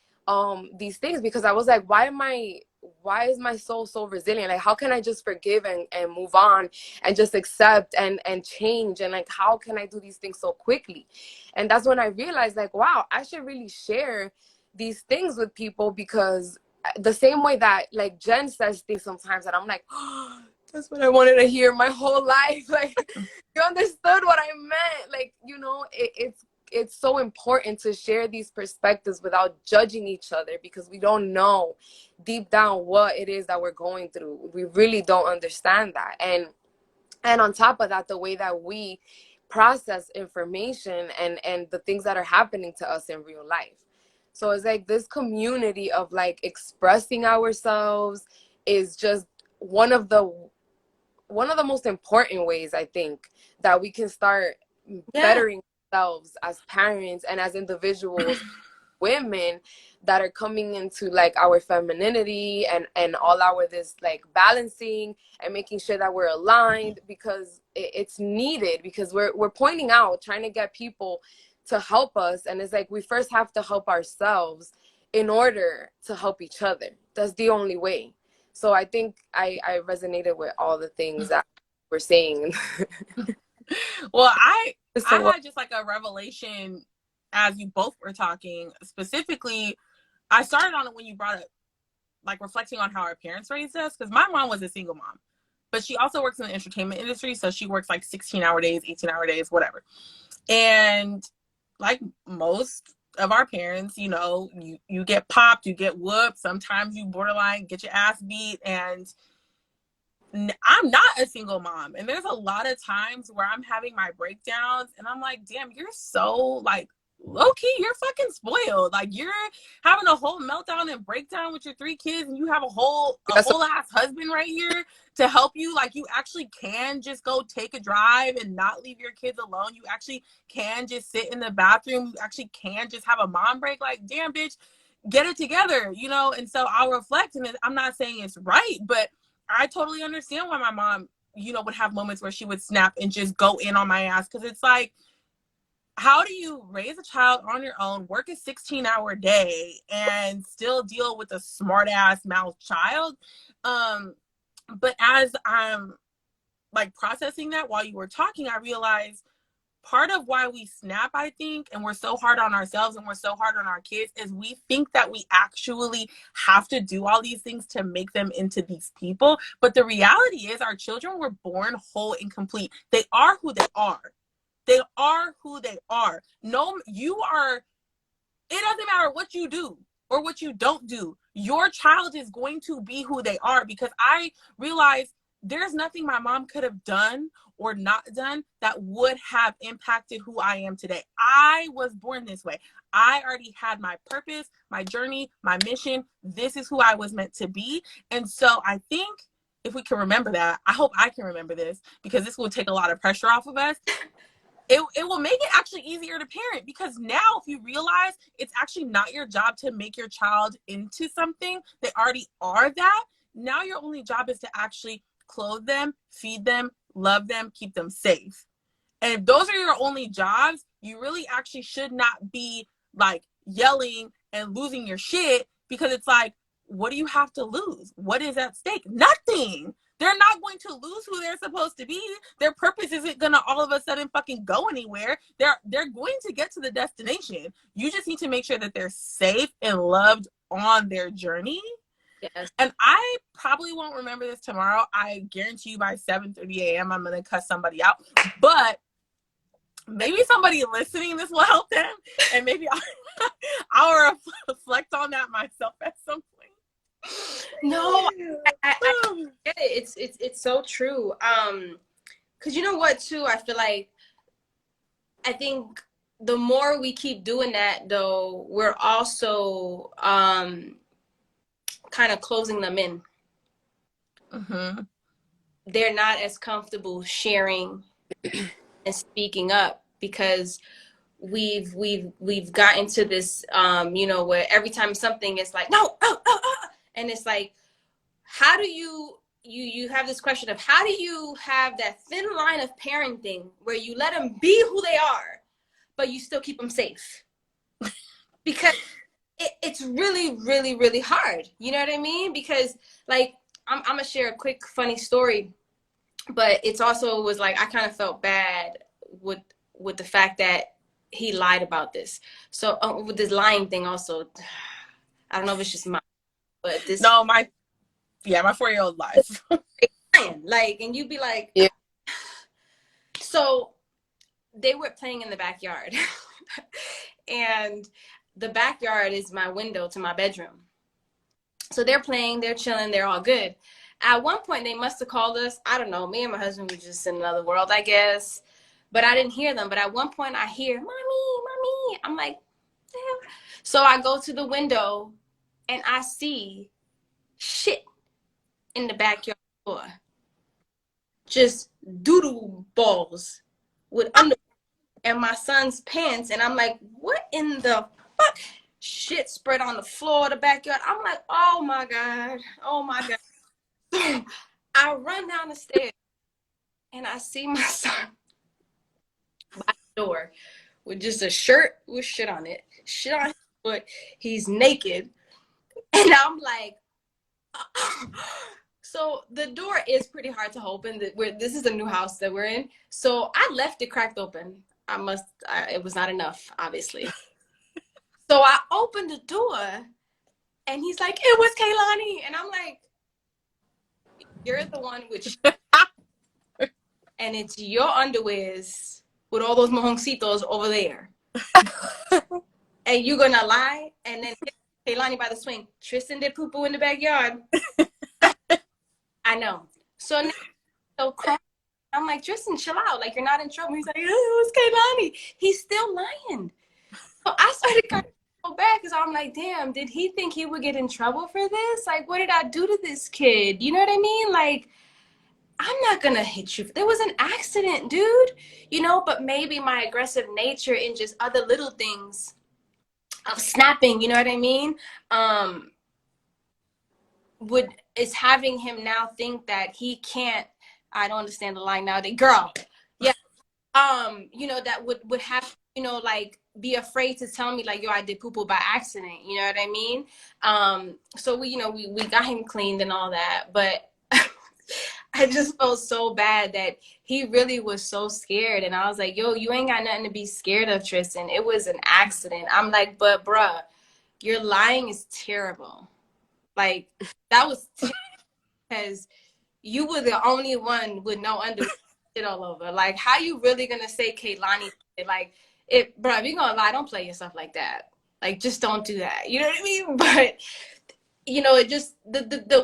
these things, because I was like, why is my soul so resilient? Like, how can I just forgive and move on and just accept and change? And like, how can I do these things so quickly? And that's when I realized, like, wow, I should really share these things with people, because the same way that, like, Jenn says things sometimes that I'm like, oh, that's what I wanted to hear my whole life. Like, you understood what I meant. Like, you know, it's so important to share these perspectives without judging each other, because we don't know deep down what it is that we're going through. We really don't understand that. And on top of that, the way that we process information and the things that are happening to us in real life. So it's like this community of like expressing ourselves is just one of the most important ways, I think, that we can start bettering ourselves as parents and as individuals, women that are coming into like our femininity and all our this like balancing and making sure that we're aligned, because it's needed, because we're pointing out, trying to get people to help us, and it's like we first have to help ourselves in order to help each other. That's the only way. So I think I resonated with all the things that we're saying. Well, I had just like a revelation as you both were talking. Specifically, I started on it when you brought up like reflecting on how our parents raised us, because my mom was a single mom, but she also works in the entertainment industry. So she works like 16-hour days, 18-hour days, whatever. And like most of our parents, you know, you get popped, you get whooped. Sometimes you borderline get your ass beat. And I'm not a single mom. And there's a lot of times where I'm having my breakdowns and I'm like, damn, you're so like low-key, you're fucking spoiled. Like, you're having a whole meltdown and breakdown with your 3 kids, and you have a whole ass husband right here to help you. Like, you actually can just go take a drive and not leave your kids alone. You actually can just sit in the bathroom. You actually can just have a mom break. Like, damn, bitch, get it together, you know? And so I'll reflect, and I'm not saying it's right, but I totally understand why my mom, you know, would have moments where she would snap and just go in on my ass. Because it's like, how do you raise a child on your own, work a 16-hour day, and still deal with a smart-ass mouth child? But as I'm like processing that while you were talking, I realized part of why we snap, I think, and we're so hard on ourselves and we're so hard on our kids, is we think that we actually have to do all these things to make them into these people. But the reality is our children were born whole and complete. They are who they are. They are who they are. No, you are, it doesn't matter what you do or what you don't do. Your child is going to be who they are, because I realized there's nothing my mom could have done or not done that would have impacted who I am today. I was born this way. I already had my purpose, my journey, my mission. This is who I was meant to be. And so I think if we can remember that, I hope I can remember this, because this will take a lot of pressure off of us. it will make it actually easier to parent, because now if you realize it's actually not your job to make your child into something, they already are that. Now your only job is to actually clothe them, feed them, love them, keep them safe. And if those are your only jobs, you really actually should not be like yelling and losing your shit, because it's like, what do you have to lose? What is at stake? Nothing. They're not going to lose who they're supposed to be. Their purpose isn't going to all of a sudden fucking go anywhere. They're going to get to the destination. You just need to make sure that they're safe and loved on their journey. Yes. And I probably won't remember this tomorrow. I guarantee you by 7:30 a.m. I'm going to cuss somebody out. But maybe somebody listening this will help them. And maybe I'll reflect on that myself at some point. No, I get it. It's so true. Because you know what, too? I feel like, I think the more we keep doing that, though, we're also kind of closing them in. Mm-hmm. They're not as comfortable sharing and speaking up, because we've gotten to this, where every time something is like, no, and it's like, how do you have this question of, how do you have that thin line of parenting where you let them be who they are, but you still keep them safe? Because it's really, really, really hard. You know what I mean? Because, like, I'm gonna share a quick funny story, but it's also was like, I kind of felt bad with the fact that he lied about this. So with this lying thing also, I don't know if it's just my, but this. No, my 4-year-old lies. Like, and you'd be like, yeah. So they were playing in the backyard, and the backyard is my window to my bedroom. So they're playing, they're chilling, they're all good. At one point, they must have called us. I don't know. Me and my husband were just in another world, I guess. But I didn't hear them. But at one point, I hear, "Mommy, mommy." I'm like, damn. So I go to the window, and I see shit in the backyard floor. Just doodle balls with underwear and my son's pants. And I'm like, what in the fuck? Shit spread on the floor of the backyard. I'm like, oh my God. Oh my God. I run down the stairs and I see my son by the door with just a shirt with shit on it, shit on his foot. He's naked. And I'm like, so the door is pretty hard to open. This is a new house that we're in. So I left it cracked open. It was not enough, obviously. So I opened the door and he's like, it was Kaylani. And I'm like, you're the one with and it's your underwears with all those mojoncitos over there. And you're gonna lie and then hit Kaylani by the swing. Tristan did poo-poo in the backyard. I know. So now, so crying. I'm like, Tristan, chill out. Like, you're not in trouble. He's like, oh, it was Kaylani. He's still lying. So I started kind of go back because I'm like, damn, did he think he would get in trouble for this? Like, what did I do to this kid? You know what I mean? Like, I'm not gonna hit you. There was an accident, dude. But maybe my aggressive nature in just other little things of snapping, you know what I mean? Is having him now think that he can't. I don't understand the line nowadays. Girl, yeah. That would have, like, be afraid to tell me, like, yo, I did poo-poo by accident. You know what I mean? So we got him cleaned and all that, but I just felt so bad that he really was so scared. And I was like, yo, you ain't got nothing to be scared of, Tristan. It was an accident. I'm like, but bruh, your lying is terrible. Like, that was because you were the only one with no underwear shit all over. Like, how you really gonna say Kaylani? Like, bro, if you're gonna lie, don't play yourself like that. Like, just don't do that. You know what I mean? But it just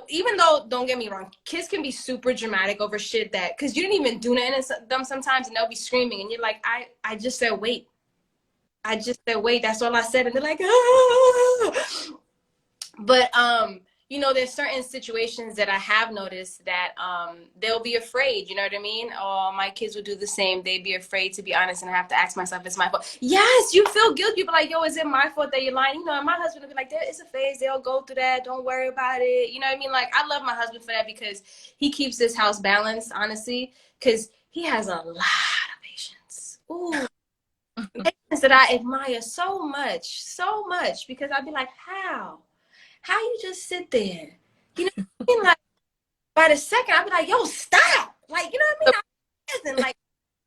even though, don't get me wrong, kids can be super dramatic over shit that, because you didn't even do nothing to them sometimes, and they'll be screaming, and you're like, I just said wait. I just said wait. That's all I said, and they're like, ah. But you know, there's certain situations that I have noticed that they'll be afraid, you know what I mean? Oh, my kids will do the same. They'd be afraid to be honest, and I have to ask myself, it's my fault. Yes, you feel guilty. You be like, yo, is it my fault that you're lying? You know, and my husband will be like, it's a phase. They'll go through that. Don't worry about it. You know what I mean? Like, I love my husband for that because he keeps this house balanced, honestly, because he has a lot of patience. Ooh. Patience that I admire so much, because I'd be like, how you just sit there? You know what I mean? Like, by the second, I'd be like, yo, stop. Like, you know what I mean? Like,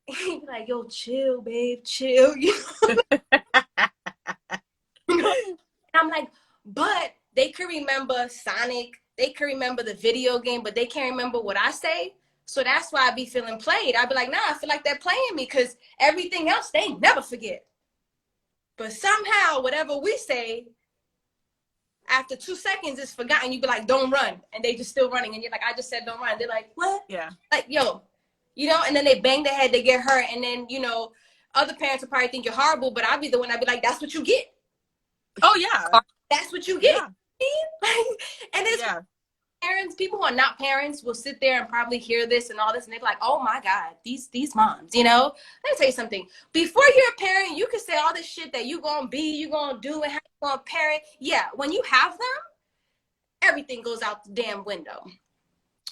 he'd be like, yo, chill, babe, chill. You know? And I'm like, but they could remember Sonic. They could remember the video game, but they can't remember what I say. So that's why I be feeling played. I'd be like, nah, I feel like they're playing me because everything else, they never forget. But somehow, whatever we say, after 2 seconds, it's forgotten. You be like, don't run. And they just still running. And you're like, I just said don't run. They're like, what? Yeah. Like, yo, you know, and then they bang their head, they get hurt. And then, you know, other parents will probably think you're horrible, but I'll be the one, I'd be like, that's what you get. Oh, yeah. That's what you get. Yeah. And it's parents, people who are not parents will sit there and probably hear this and all this, and they're like, oh my God, these moms, you know? Let me tell you something. Before you're a parent, you can say all this shit that you gonna be, you gonna do, and how you gonna parent. Yeah, when you have them, everything goes out the damn window.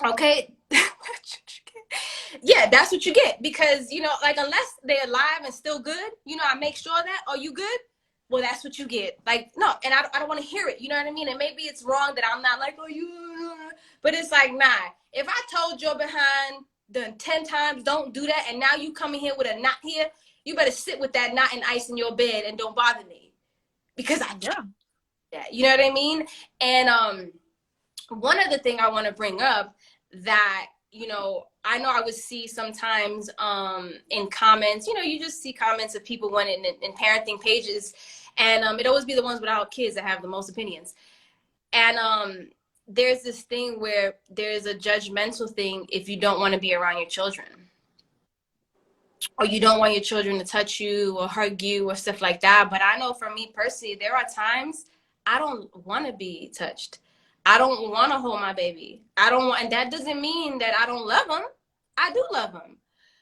Okay? Yeah, that's what you get. Because, you know, like, unless they're alive and still good, you know, I make sure that, are you good? Well, that's what you get. Like, no, and I don't want to hear it. You know what I mean? And maybe it's wrong that I'm not like, oh, you, but it's like, nah. If I told your behind the 10 times, don't do that, and now you coming here with a knot here, you better sit with that knot and ice in your bed and don't bother me. Because I do that. You know what I mean? And one other thing I want to bring up that, you know, I know I would see sometimes in comments, you know, you just see comments of people going in parenting pages, and it always be the ones without kids that have the most opinions. And there's this thing where there's a judgmental thing if you don't want to be around your children, or you don't want your children to touch you or hug you or stuff like that. But I know for me personally, there are times I don't want to be touched. I don't want to hold my baby. I don't want, and that doesn't mean that I don't love them. I do love them.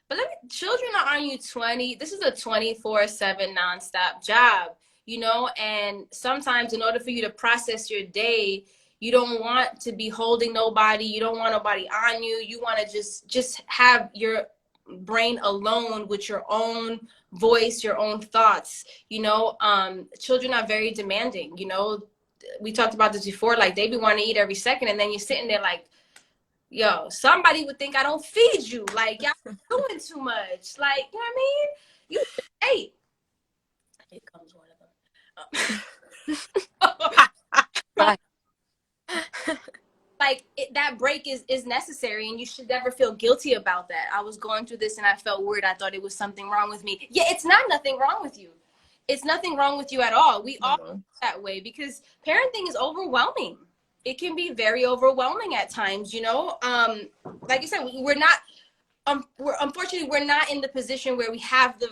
But children are on you 20. This is a 24/7 nonstop job, you know, and sometimes in order for you to process your day, you don't want to be holding nobody. You don't want nobody on you. You want to just have your brain alone with your own voice, your own thoughts, you know. Children are very demanding, you know. We talked about this before, like they be wanting to eat every second, and then you're sitting there like, yo, somebody would think I don't feed you. Like, y'all doing too much. Like, you know what I mean? You ate. Here comes one of them. Like, that break is necessary, and you should never feel guilty about that. I was going through this and I felt weird. I thought it was something wrong with me. Yeah, it's not nothing wrong with you. It's nothing wrong with you at all. We all feel that way because parenting is overwhelming. It can be very overwhelming at times, you know. Like you said, we're not. Unfortunately, we're not in the position where we have the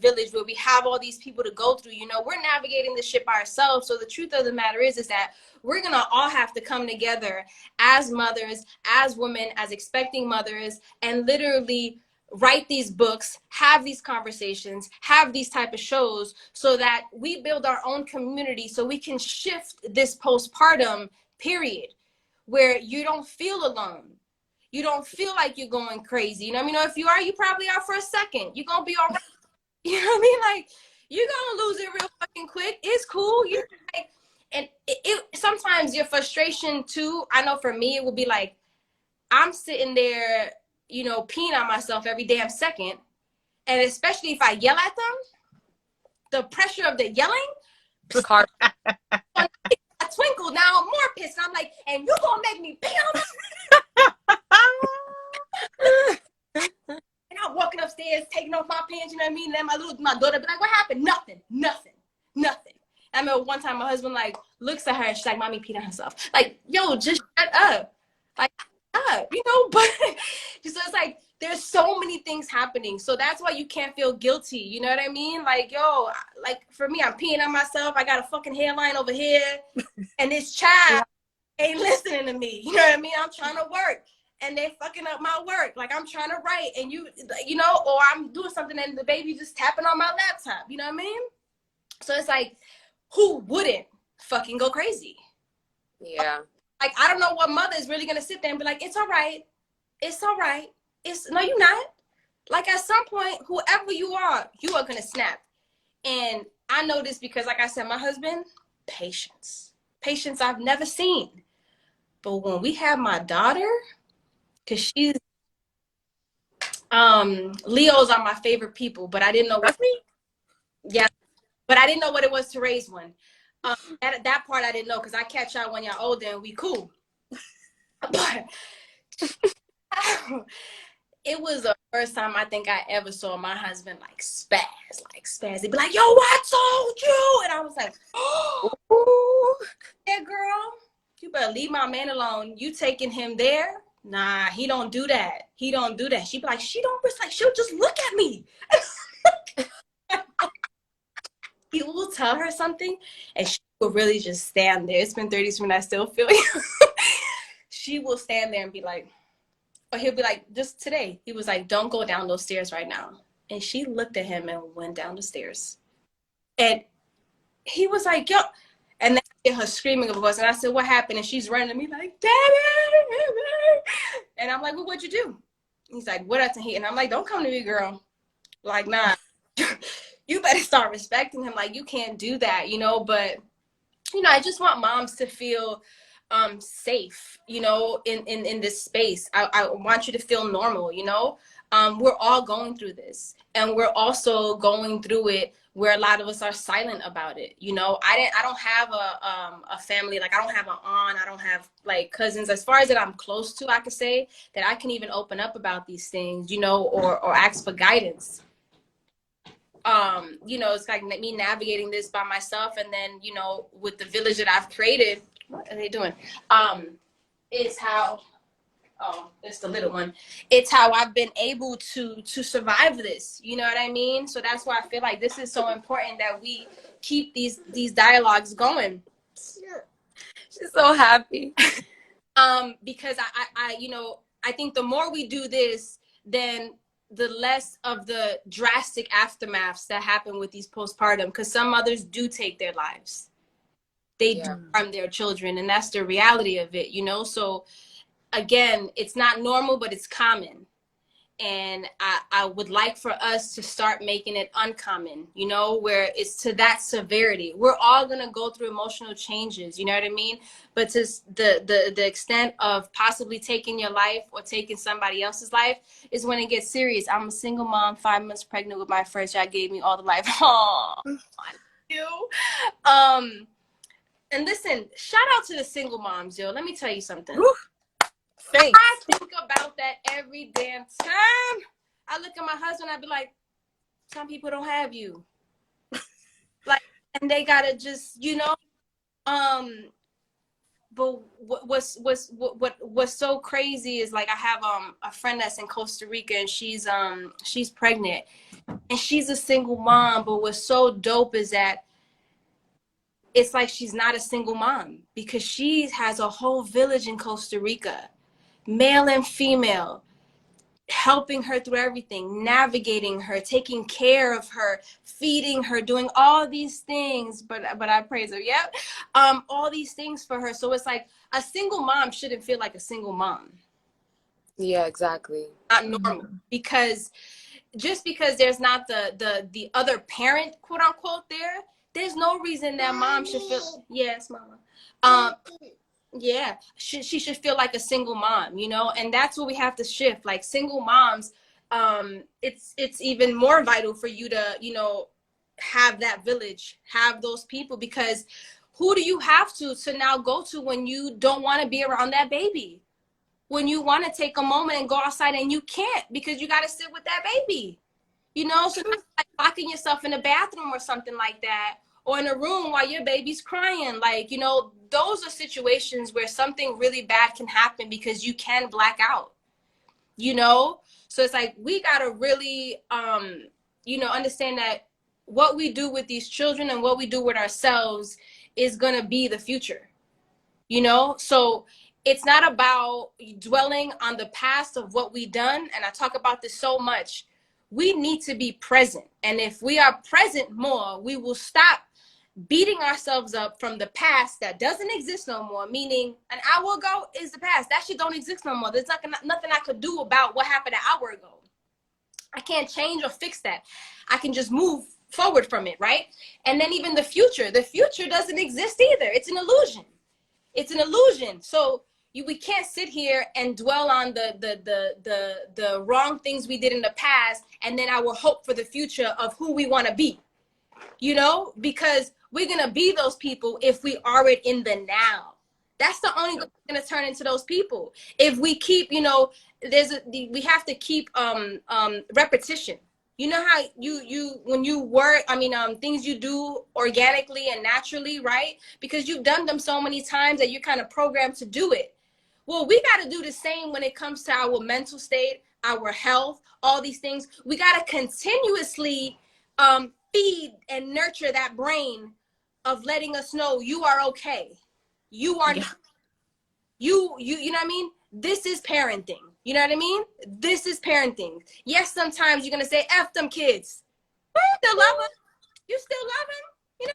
village, where we have all these people to go through. You know, we're navigating this shit by ourselves. So the truth of the matter is that we're gonna all have to come together as mothers, as women, as expecting mothers, and literally write these books, have these conversations, have these type of shows, so that we build our own community, so we can shift this postpartum period where you don't feel alone. You don't feel like you're going crazy. You know what I mean? If you are, you probably are for a second. You're going to be all right. You know what I mean? Like, you're going to lose it real fucking quick. It's cool. You're like, and it sometimes your frustration too, I know for me, it would be like, I'm sitting there, you know, peeing on myself every damn second. And especially if I yell at them, the pressure of the yelling, I twinkle, now I'm more pissed. And I'm like, and you going to make me pee on myself? And I'm walking upstairs, taking off my pants, you know what I mean? And then my daughter be like, what happened? Nothing. I remember one time my husband like looks at her and she's like, mommy peed on herself. Like, yo, just shut up. Like, you know, but so it's like there's so many things happening. So that's why you can't feel guilty. You know what I mean? Like, yo, like for me, I'm peeing on myself. I got a fucking hairline over here. And this child ain't listening to me. You know what I mean? I'm trying to work and they fucking up my work. Like I'm trying to write and you know, or I'm doing something and the baby just tapping on my laptop. You know what I mean? So it's like, who wouldn't fucking go crazy? Yeah. Like, I don't know what mother is really going to sit there and be like, it's all right. It's all right. No, you're not. Like at some point, whoever you are going to snap. And I know this because, like I said, my husband, patience I've never seen. But when we have my daughter, because she's, Leos are my favorite people, but I didn't know what, yeah, but I didn't know what it was to raise one. That part I didn't know because I catch y'all when y'all older and we cool. But it was the first time I think I ever saw my husband like spaz. He'd be like, yo, I told you. And I was like, oh, yeah, girl, you better leave my man alone. You taking him there? Nah, he don't do that. He don't do that. She'd be like, she'll just look at me. He will tell her something and she will really just stand there. It's been 30 years when I still feel you. She will stand there and be like, or he'll be like, just today, he was like, don't go down those stairs right now. And she looked at him and went down the stairs. And he was like, yo. And then I hear her screaming of a voice. And I said, what happened? And she's running to me like, Daddy. And I'm like, well, what'd you do? He's like, what else? And I'm like, don't come to me, girl. Like, nah. You better start respecting him. Like, you can't do that, you know? But, you know, I just want moms to feel safe, you know, in this space. I want you to feel normal, you know. We're all going through this, and we're also going through it where a lot of us are silent about it, you know. I don't have a family, like I don't have an aunt, I don't have like cousins as far as that I'm close to. I could say that I can even open up about these things, you know, or ask for guidance. You know, it's like me navigating this by myself, and then, you know, with the village that I've created. What are they doing? Is how, oh, it's the little one. It's how I've been able to survive this. You know what I mean? So that's why I feel like this is so important that we keep these dialogues going. She's so happy. Because I, you know, I think the more we do this, then the less of the drastic aftermaths that happen with these postpartum, because some mothers do take their lives. They do harm their children, and that's the reality of it, you know? So again, it's not normal, but it's common. And I would like for us to start making it uncommon, you know, where it's to that severity. We're all going to go through emotional changes, you know what I mean? But to the extent of possibly taking your life or taking somebody else's life is when it gets serious. I'm a single mom, 5 months pregnant with my first child, gave me all the life. Aww, you. And listen, shout out to the single moms, yo. Let me tell you something. Woo. Thanks. I think about that every damn time. I look at my husband, I'd be like, some people don't have you. Like, and they gotta just, you know, but what's so crazy is like I have a friend that's in Costa Rica, and she's pregnant and she's a single mom, but what's so dope is that it's like she's not a single mom because she has a whole village in Costa Rica, male and female, helping her through everything, navigating her, taking care of her, feeding her, doing all these things. But I praise her. Yep. All these things for her. So it's like a single mom shouldn't feel like a single mom. Yeah, exactly. Not normal. Because just because there's not the other parent, quote unquote, there's no reason that mom should feel, yes, mama. Yeah, she should feel like a single mom, you know, and that's what we have to shift. Like single moms, it's even more vital for you to, you know, have that village, have those people, because who do you have to now go to when you don't want to be around that baby? When you want to take a moment and go outside and you can't because you got to sit with that baby, you know? So that's like locking yourself in a bathroom or something like that, or in a room while your baby's crying. Like, you know, those are situations where something really bad can happen because you can black out, you know? So it's like, we got to really, you know, understand that what we do with these children and what we do with ourselves is going to be the future. you know? So it's not about dwelling on the past of what we done. And I talk about this so much. We need to be present. And if we are present more, we will stop beating ourselves up from the past that doesn't exist no more, meaning an hour ago is the past. That shit don't exist no more. There's nothing I could do about what happened an hour ago. I can't change or fix that. I can just move forward from it, right? And then even the future doesn't exist either. It's an illusion. It's an illusion. So we can't sit here and dwell on the wrong things we did in the past and then our hope for the future of who we want to be, you know, because we're going to be those people if we are it in the now. That's the only way we're going to turn into those people. If we keep, you know, we have to keep repetition. You know how when you work, things you do organically and naturally, right? Because you've done them so many times that you're kind of programmed to do it. Well, we got to do the same when it comes to our mental state, our health, all these things. We got to continuously feed and nurture that brain of letting us know you are okay. You are, you know what I mean? This is parenting. You know what I mean? This is parenting. Yes, sometimes you're going to say, F them kids. You still love them. You still love them. You know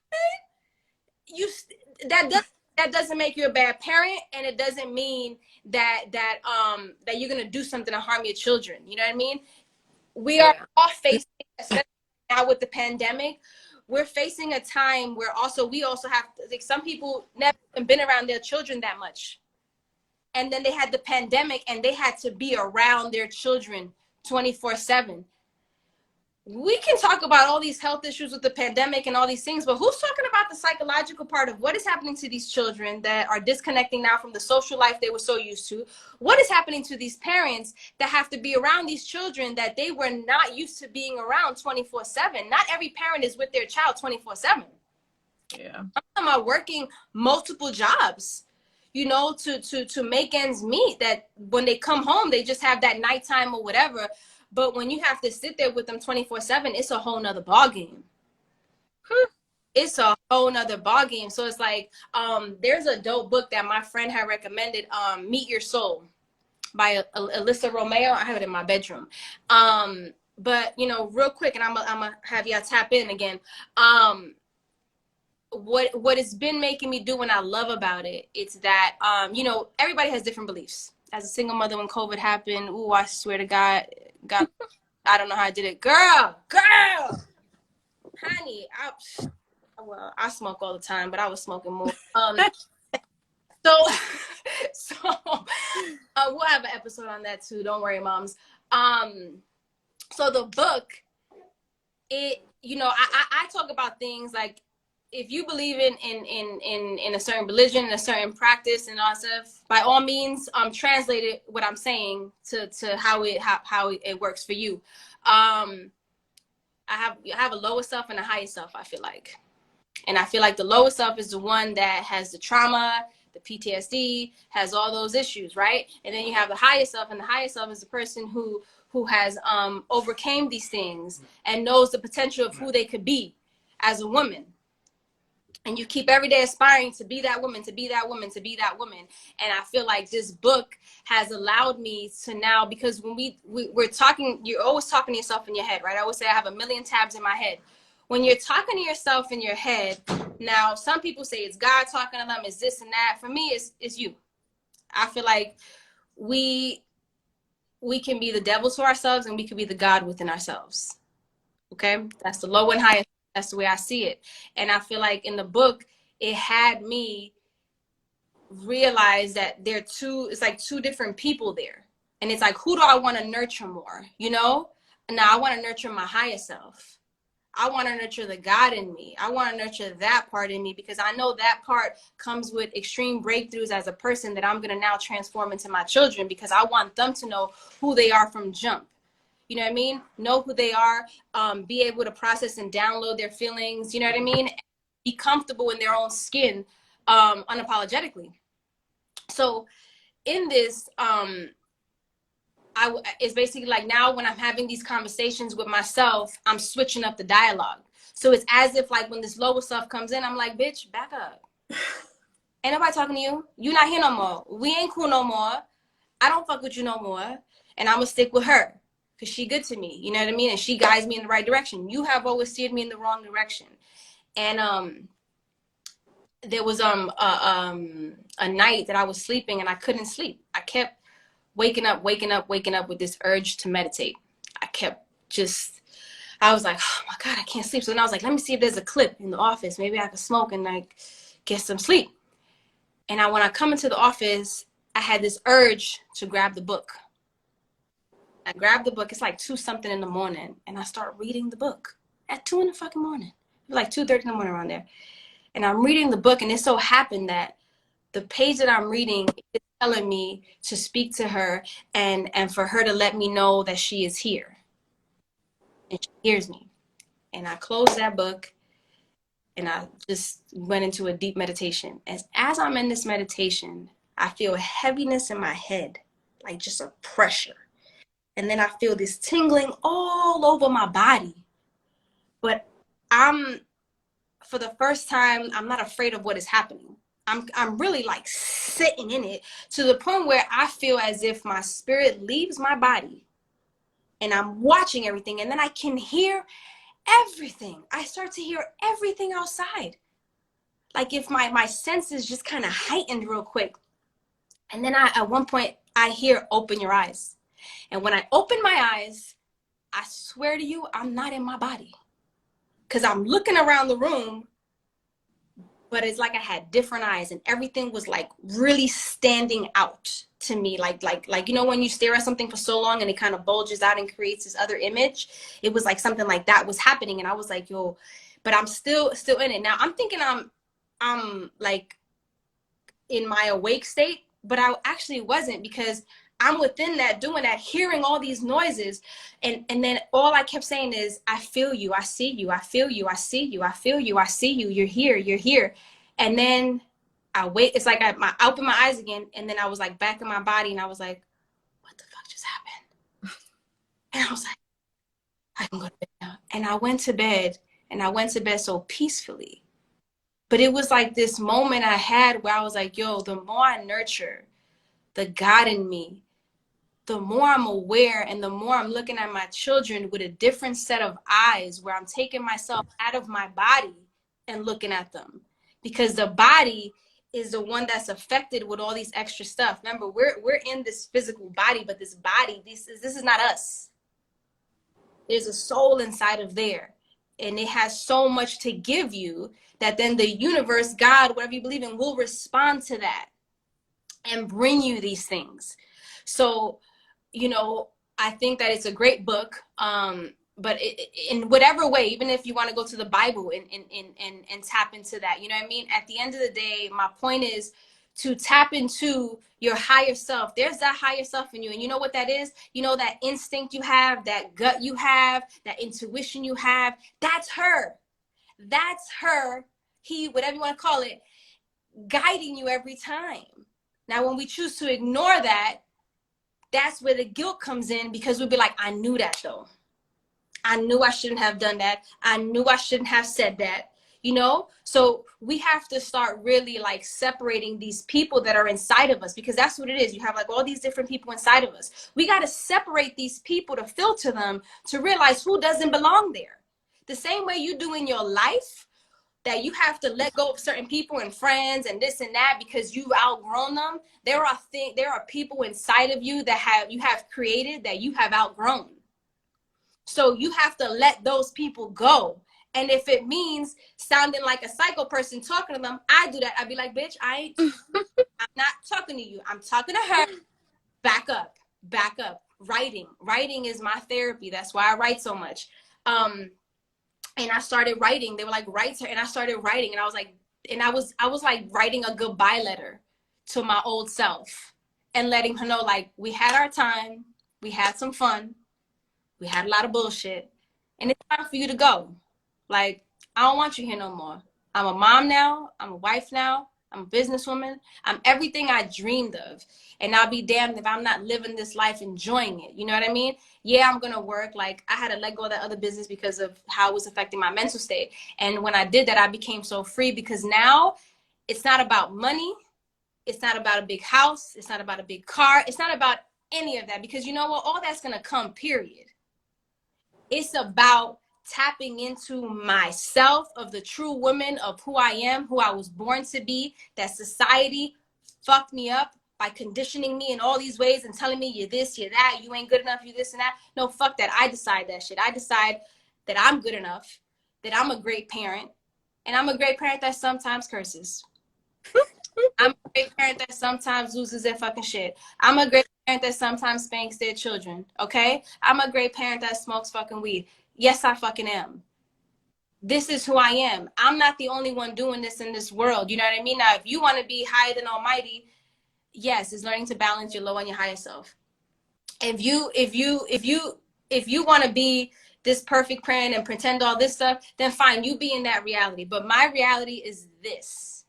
what I mean? That doesn't make you a bad parent, and it doesn't mean that you're going to do something to harm your children. You know what I mean? We are all facing, especially now with the pandemic, we're facing a time where we also have, like, some people never been around their children that much. And then they had the pandemic and they had to be around their children 24/7. We can talk about all these health issues with the pandemic and all these things, but who's talking about the psychological part of what is happening to these children that are disconnecting now from the social life they were so used to? What is happening to these parents that have to be around these children that they were not used to being around 24/7? Not every parent is with their child 24/7. Yeah. I'm talking about working multiple jobs, you know, to make ends meet, that when they come home, they just have that nighttime or whatever. But when you have to sit there with them 24/7, it's a whole nother ballgame. It's a whole nother ballgame. So it's like, there's a dope book that my friend had recommended, Meet Your Soul by Alyssa Romeo. I have it in my bedroom. But, you know, real quick, and I'm gonna have y'all tap in again. What it's been making me do and I love about it, it's that, you know, everybody has different beliefs. As a single mother, when COVID happened, ooh, I swear to God, I don't know how I did it. Girl, honey, I smoke all the time, but I was smoking more. So we'll have an episode on that too. Don't worry, moms. So the book, you know, I talk about things like, if you believe in a certain religion and a certain practice and all stuff, by all means, translate it, what I'm saying, to how it works for you. I have a lower self and a higher self, I feel like. And I feel like the lower self is the one that has the trauma, the PTSD, has all those issues, right? And then you have the higher self, and the higher self is the person who has overcame these things and knows the potential of who they could be as a woman. And you keep every day aspiring to be that woman, to be that woman, to be that woman. And I feel like this book has allowed me to now, because when we're talking, you're always talking to yourself in your head, right? I always say I have a million tabs in my head. When you're talking to yourself in your head, now some people say it's God talking to them, it's this and that. For me, it's you. I feel like we can be the devil to ourselves, and we can be the God within ourselves. Okay? That's the low and high. That's the way I see it. And I feel like in the book, it had me realize that it's like two different people there. And it's like, who do I want to nurture more? You know? Now I want to nurture my higher self. I want to nurture the God in me. I want to nurture that part in me, because I know that part comes with extreme breakthroughs as a person that I'm going to now transform into my children, because I want them to know who they are from jump. You know what I mean? Know who they are, be able to process and download their feelings, you know what I mean? Be comfortable in their own skin, unapologetically. So in this, it's basically like, now when I'm having these conversations with myself, I'm switching up the dialogue. So it's as if, like, when this lower self comes in, I'm like, bitch, back up. Ain't nobody talking to you. You not here no more. We ain't cool no more. I don't fuck with you no more. And I'm going to stick with her because she good to me. You know what I mean? And she guides me in the right direction. You have always steered me in the wrong direction. And there was a night that I was sleeping and I couldn't sleep. I kept waking up with this urge to meditate. I was like, oh my God, I can't sleep. So then I was like, let me see if there's a clip in the office. Maybe I could smoke and like get some sleep. And when I come into the office, I had this urge to grab the book. I grabbed the book. It's like 2 something in the morning. And I start reading the book at 2 in the fucking morning. Like 2:30 in the morning around there. And I'm reading the book. And it so happened that the page that I'm reading is telling me to speak to her and for her to let me know that she is here. And she hears me. And I closed that book and I just went into a deep meditation. As I'm in this meditation, I feel a heaviness in my head, like just a pressure. And then I feel this tingling all over my body. But for the first time, I'm not afraid of what is happening. I'm really like sitting in it to the point where I feel as if my spirit leaves my body and I'm watching everything. And then I can hear everything. I start to hear everything outside. Like if my senses just kind of heightened real quick. And then at one point I hear, open your eyes. And when I open my eyes, I swear to you, I'm not in my body. Because I'm looking around the room, but it's like I had different eyes and everything was like really standing out to me. Like, you know, when you stare at something for so long and it kind of bulges out and creates this other image, it was like something like that was happening. And I was like, yo, but I'm still in it. Now I'm thinking I'm like in my awake state, but I actually wasn't, because I'm within that, doing that, hearing all these noises. And then all I kept saying is, I feel you. I see you. I feel you. I see you. I feel you. I see you. You're here. You're here. And then I wait. It's like I opened my eyes again. And then I was like back in my body and I was like, what the fuck just happened? And I was like, I can go to bed now. And I went to bed, and I went to bed so peacefully. But it was like this moment I had where I was like, yo, the more I nurture the God in me, the more I'm aware and the more I'm looking at my children with a different set of eyes, where I'm taking myself out of my body and looking at them. Because the body is the one that's affected with all these extra stuff. Remember, we're in this physical body, but this body, this is not us. There's a soul inside of there. And it has so much to give you that then the universe, God, whatever you believe in, will respond to that and bring you these things. So, you know, I think that it's a great book, but in whatever way, even if you want to go to the Bible and tap into that, you know what I mean? At the end of the day, my point is to tap into your higher self. There's that higher self in you. And you know what that is? You know, that instinct you have, that gut you have, that intuition you have, that's her. That's her, he, whatever you want to call it, guiding you every time. Now, when we choose to ignore that, that's where the guilt comes in, because we'll be like, I knew that though. I knew I shouldn't have done that. I knew I shouldn't have said that, you know? So we have to start really like separating these people that are inside of us, because that's what it is. You have like all these different people inside of us. We got to separate these people to filter them, to realize who doesn't belong there. The same way you do in your life, that you have to let go of certain people and friends and this and that because you've outgrown them. There are people inside of you that you have created that you have outgrown. So you have to let those people go. And if it means sounding like a psycho person talking to them, I do that. I'd be like, bitch, I'm not talking to you. I'm talking to her. Back up. Writing is my therapy. That's why I write so much. And I started writing. They were like, write her. And I started writing. And I was like, I was like writing a goodbye letter to my old self and letting her know, like, we had our time. We had some fun. We had a lot of bullshit. And it's time for you to go. Like, I don't want you here no more. I'm a mom now. I'm a wife now. I'm a businesswoman. I'm everything I dreamed of. And I'll be damned if I'm not living this life enjoying it. You know what I mean? Yeah, I'm going to work. Like, I had to let go of that other business because of how it was affecting my mental state. And when I did that, I became so free, because now It's not about money. It's not about a big house. It's not about a big car. It's not about any of that, because you know what? All that's going to come, period. It's about tapping into myself, of the true woman of who I am, who I was born to be, that society fucked me up by conditioning me in all these ways and telling me you're this, you're that, you ain't good enough, you this and that. No, fuck that. I decide that shit. I decide that I'm good enough, that I'm a great parent, and I'm a great parent that sometimes curses. I'm a great parent that sometimes loses their fucking shit. I'm a great parent that sometimes spanks their children, okay? I'm a great parent that smokes fucking weed. Yes, I fucking am. This is who I am. I'm not the only one doing this in this world. You know what I mean? Now, if you want to be higher than almighty, yes, it's learning to balance your low and your higher self. If you want to be this perfect parent and pretend all this stuff, then fine, you be in that reality. But my reality is this,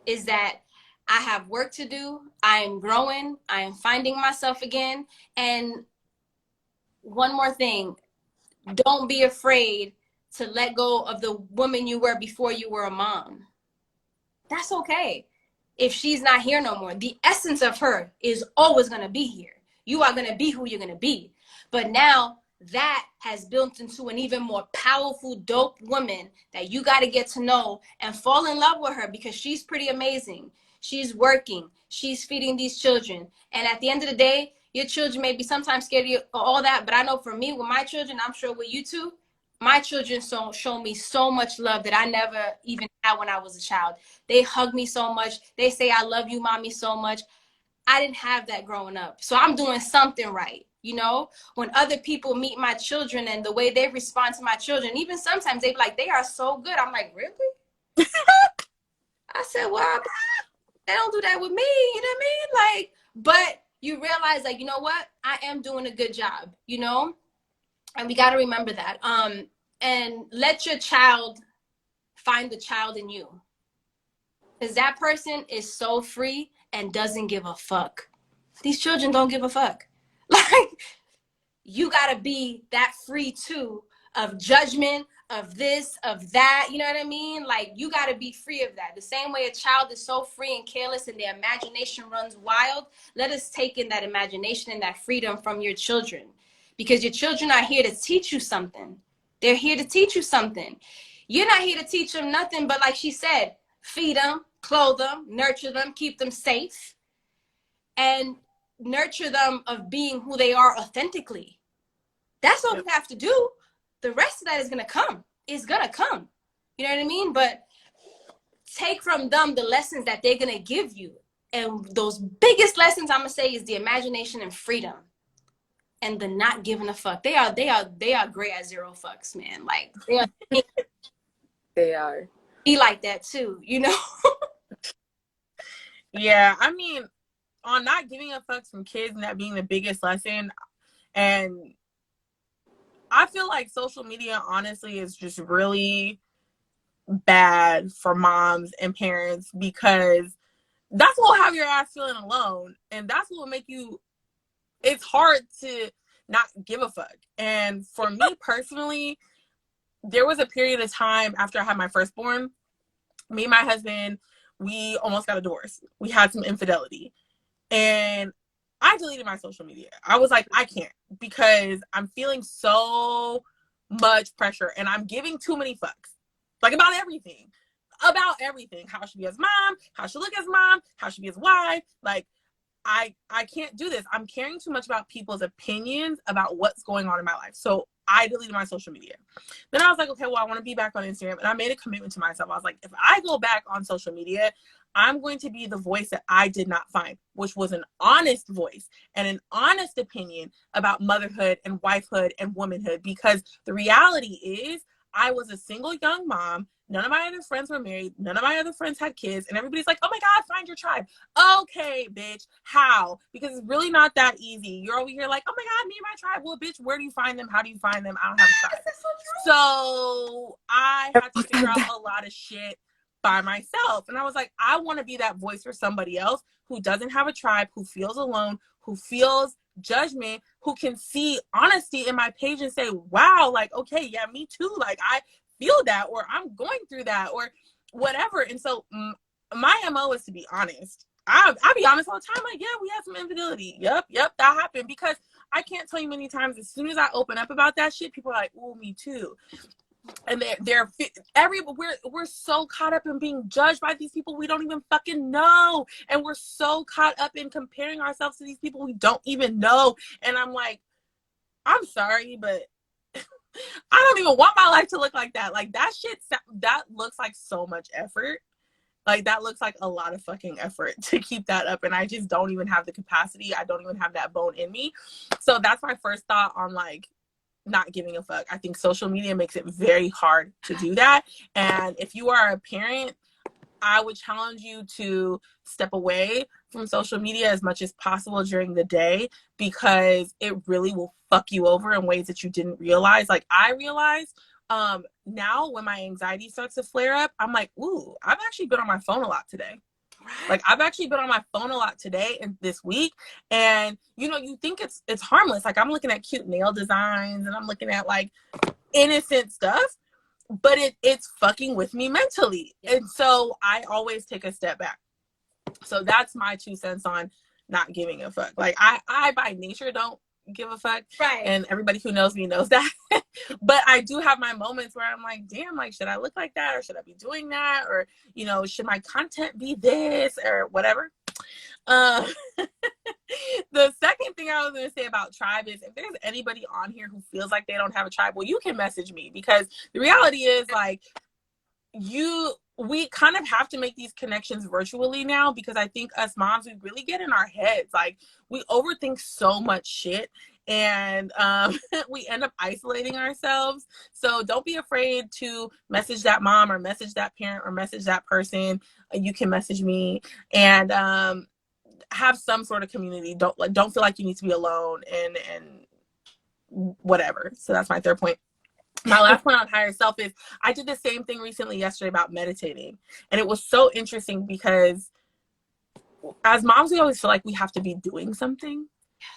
is that I have work to do. I am growing. I am finding myself again. And one more thing, don't be afraid to let go of the woman you were before you were a mom. That's okay. If she's not here no more, the essence of her is always going to be here. You are going to be who you're going to be. But now that has built into an even more powerful, dope woman that you got to get to know and fall in love with her, because she's pretty amazing. She's working. She's feeding these children. And at the end of the day, your children may be sometimes scared of you, all that. But I know for me, with my children, I'm sure with you too, my children show me so much love that I never even had when I was a child. They hug me so much. They say, I love you, mommy, so much. I didn't have that growing up. So I'm doing something right. You know, when other people meet my children and the way they respond to my children, even sometimes they be like, they are so good. I'm like, really? I said, well, they don't do that with me. You know what I mean? Like, but you realize, like, you know what? I am doing a good job, you know? And we got to remember that. And let your child find the child in you. Because that person is so free and doesn't give a fuck. These children don't give a fuck. Like, you got to be that free too, of judgment, of this, of that. You know what I mean? Like, you got to be free of that. The same way a child is so free and careless and their imagination runs wild, let us take in that imagination and that freedom from your children. Because your children are here to teach you something. They're here to teach you something. You're not here to teach them nothing but, like she said, feed them, clothe them, nurture them, keep them safe, and nurture them of being who they are authentically. That's all we have to do. The rest of that is going to come. It's going to come. You know what I mean? But take from them the lessons that they're going to give you. And those biggest lessons, I'm going to say, is the imagination and freedom. And the not giving a fuck. They are great at zero fucks, man. Like, They are. Be like that too, you know? Yeah, I mean, on not giving a fuck from kids and that being the biggest lesson, and I feel like social media, honestly, is just really bad for moms and parents, because that's what will have your ass feeling alone, and that's what will make you, it's hard to not give a fuck. And for me personally, there was a period of time after I had my firstborn, me and my husband, we almost got a divorce. We had some infidelity. And I deleted my social media. I was like, I can't, because I'm feeling so much pressure and I'm giving too many fucks. Like, about everything. About everything. How I should be as mom, how I should look as mom, how I should be as wife. Like, I can't do this. I'm caring too much about people's opinions about what's going on in my life. So I deleted my social media. Then I was like, okay, well, I want to be back on Instagram. And I made a commitment to myself. I was like, if I go back on social media, I'm going to be the voice that I did not find, which was an honest voice and an honest opinion about motherhood and wifehood and womanhood. Because the reality is, I was a single young mom. None of my other friends were married. None of my other friends had kids. And everybody's like, oh my God, find your tribe. Okay, bitch, how? Because it's really not that easy. You're over here like, oh my God, me and my tribe. Well, bitch, where do you find them? How do you find them? I don't have a tribe. So I had to figure out a lot of shit by myself. And I was like, I want to be that voice for somebody else who doesn't have a tribe, who feels alone, who feels judgment, who can see honesty in my page and say, wow, like, okay, yeah, me too. Like, I feel that, or I'm going through that, or whatever. And so my MO is to be honest. I'll be honest all the time. Like, yeah, we had some infidelity. Yep, that happened. Because I can't tell you many times, as soon as I open up about that shit, people are like, "Ooh, me too." And we're so caught up in being judged by these people we don't even fucking know. And we're so caught up in comparing ourselves to these people we don't even know. And I'm like, I'm sorry, but I don't even want my life to look like that. Like, that shit, that looks like so much effort. Like, that looks like a lot of fucking effort to keep that up. And I just don't even have the capacity. I don't even have that bone in me. So that's my first thought on, like, not giving a fuck. I think social media makes it very hard to do that. And if you are a parent, I would challenge you to step away from social media as much as possible during the day, because it really will fuck you over in ways that you didn't realize. Like, I realize now when my anxiety starts to flare up, I'm like, ooh, I've actually been on my phone a lot today. Like, I've actually been on my phone a lot today and this week. And, you know, you think it's harmless. Like, I'm looking at cute nail designs and I'm looking at, like, innocent stuff, but it's fucking with me mentally. And so I always take a step back. So that's my 2 cents on not giving a fuck. Like, I by nature don't give a fuck. Right. And everybody who knows me knows that. But I do have my moments where I'm like, damn, like, should I look like that? Or should I be doing that? Or, you know, should my content be this or whatever? The second thing I was going to say about tribe is, if there's anybody on here who feels like they don't have a tribe, well, you can message me, because the reality is, like, we kind of have to make these connections virtually now, because I think us moms, we really get in our heads. Like, we overthink so much shit, and we end up isolating ourselves. So don't be afraid to message that mom or message that parent or message that person. You can message me, and have some sort of community. Don't feel like you need to be alone, and whatever. So that's my third point. My last point on higher self is, I did the same thing recently yesterday about meditating. And it was so interesting, because as moms, we always feel like we have to be doing something.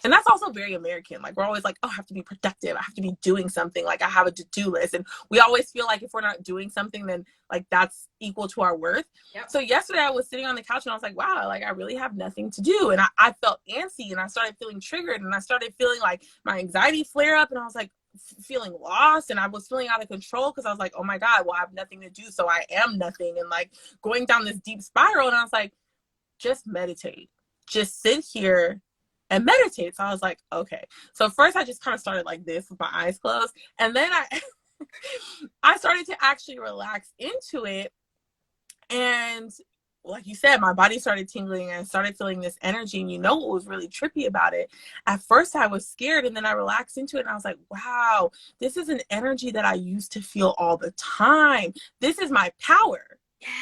And that's also very American. Like, we're always like, oh, I have to be productive. I have to be doing something. Like, I have a to-do list. And we always feel like if we're not doing something, then, like, that's equal to our worth. Yep. So yesterday I was sitting on the couch and I was like, wow, like, I really have nothing to do. And I felt antsy, and I started feeling triggered, and I started feeling like my anxiety flare up, and I was like, feeling lost, and I was feeling out of control, because I was like, oh my God, well, I have nothing to do, so I am nothing, and, like, going down this deep spiral. And I was like, just meditate, just sit here and meditate. So I was like, okay. So first I just kind of started like this with my eyes closed, and then I started to actually relax into it. And like you said, my body started tingling, and I started feeling this energy. And you know what was really trippy about it? At first I was scared, and then I relaxed into it, and I was like, wow, this is an energy that I used to feel all the time. This is my power.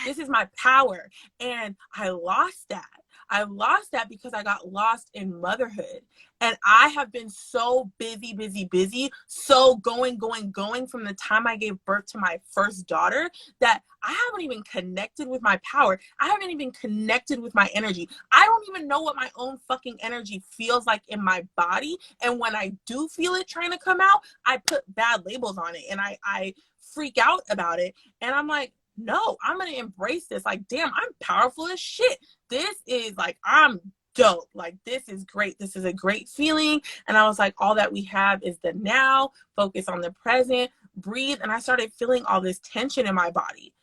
This is my power. And I lost that. I lost that because I got lost in motherhood. And I have been so busy, so going from the time I gave birth to my first daughter, that I haven't even connected with my power. I haven't even connected with my energy. I don't even know what my own fucking energy feels like in my body. And when I do feel it trying to come out, I put bad labels on it, and I freak out about it. And I'm like, no, I'm going to embrace this. Like, damn, I'm powerful as shit. This is like, I'm dope. Like, this is great. This is a great feeling. And I was like, all that we have is the now. Focus on the present. Breathe. And I started feeling all this tension in my body.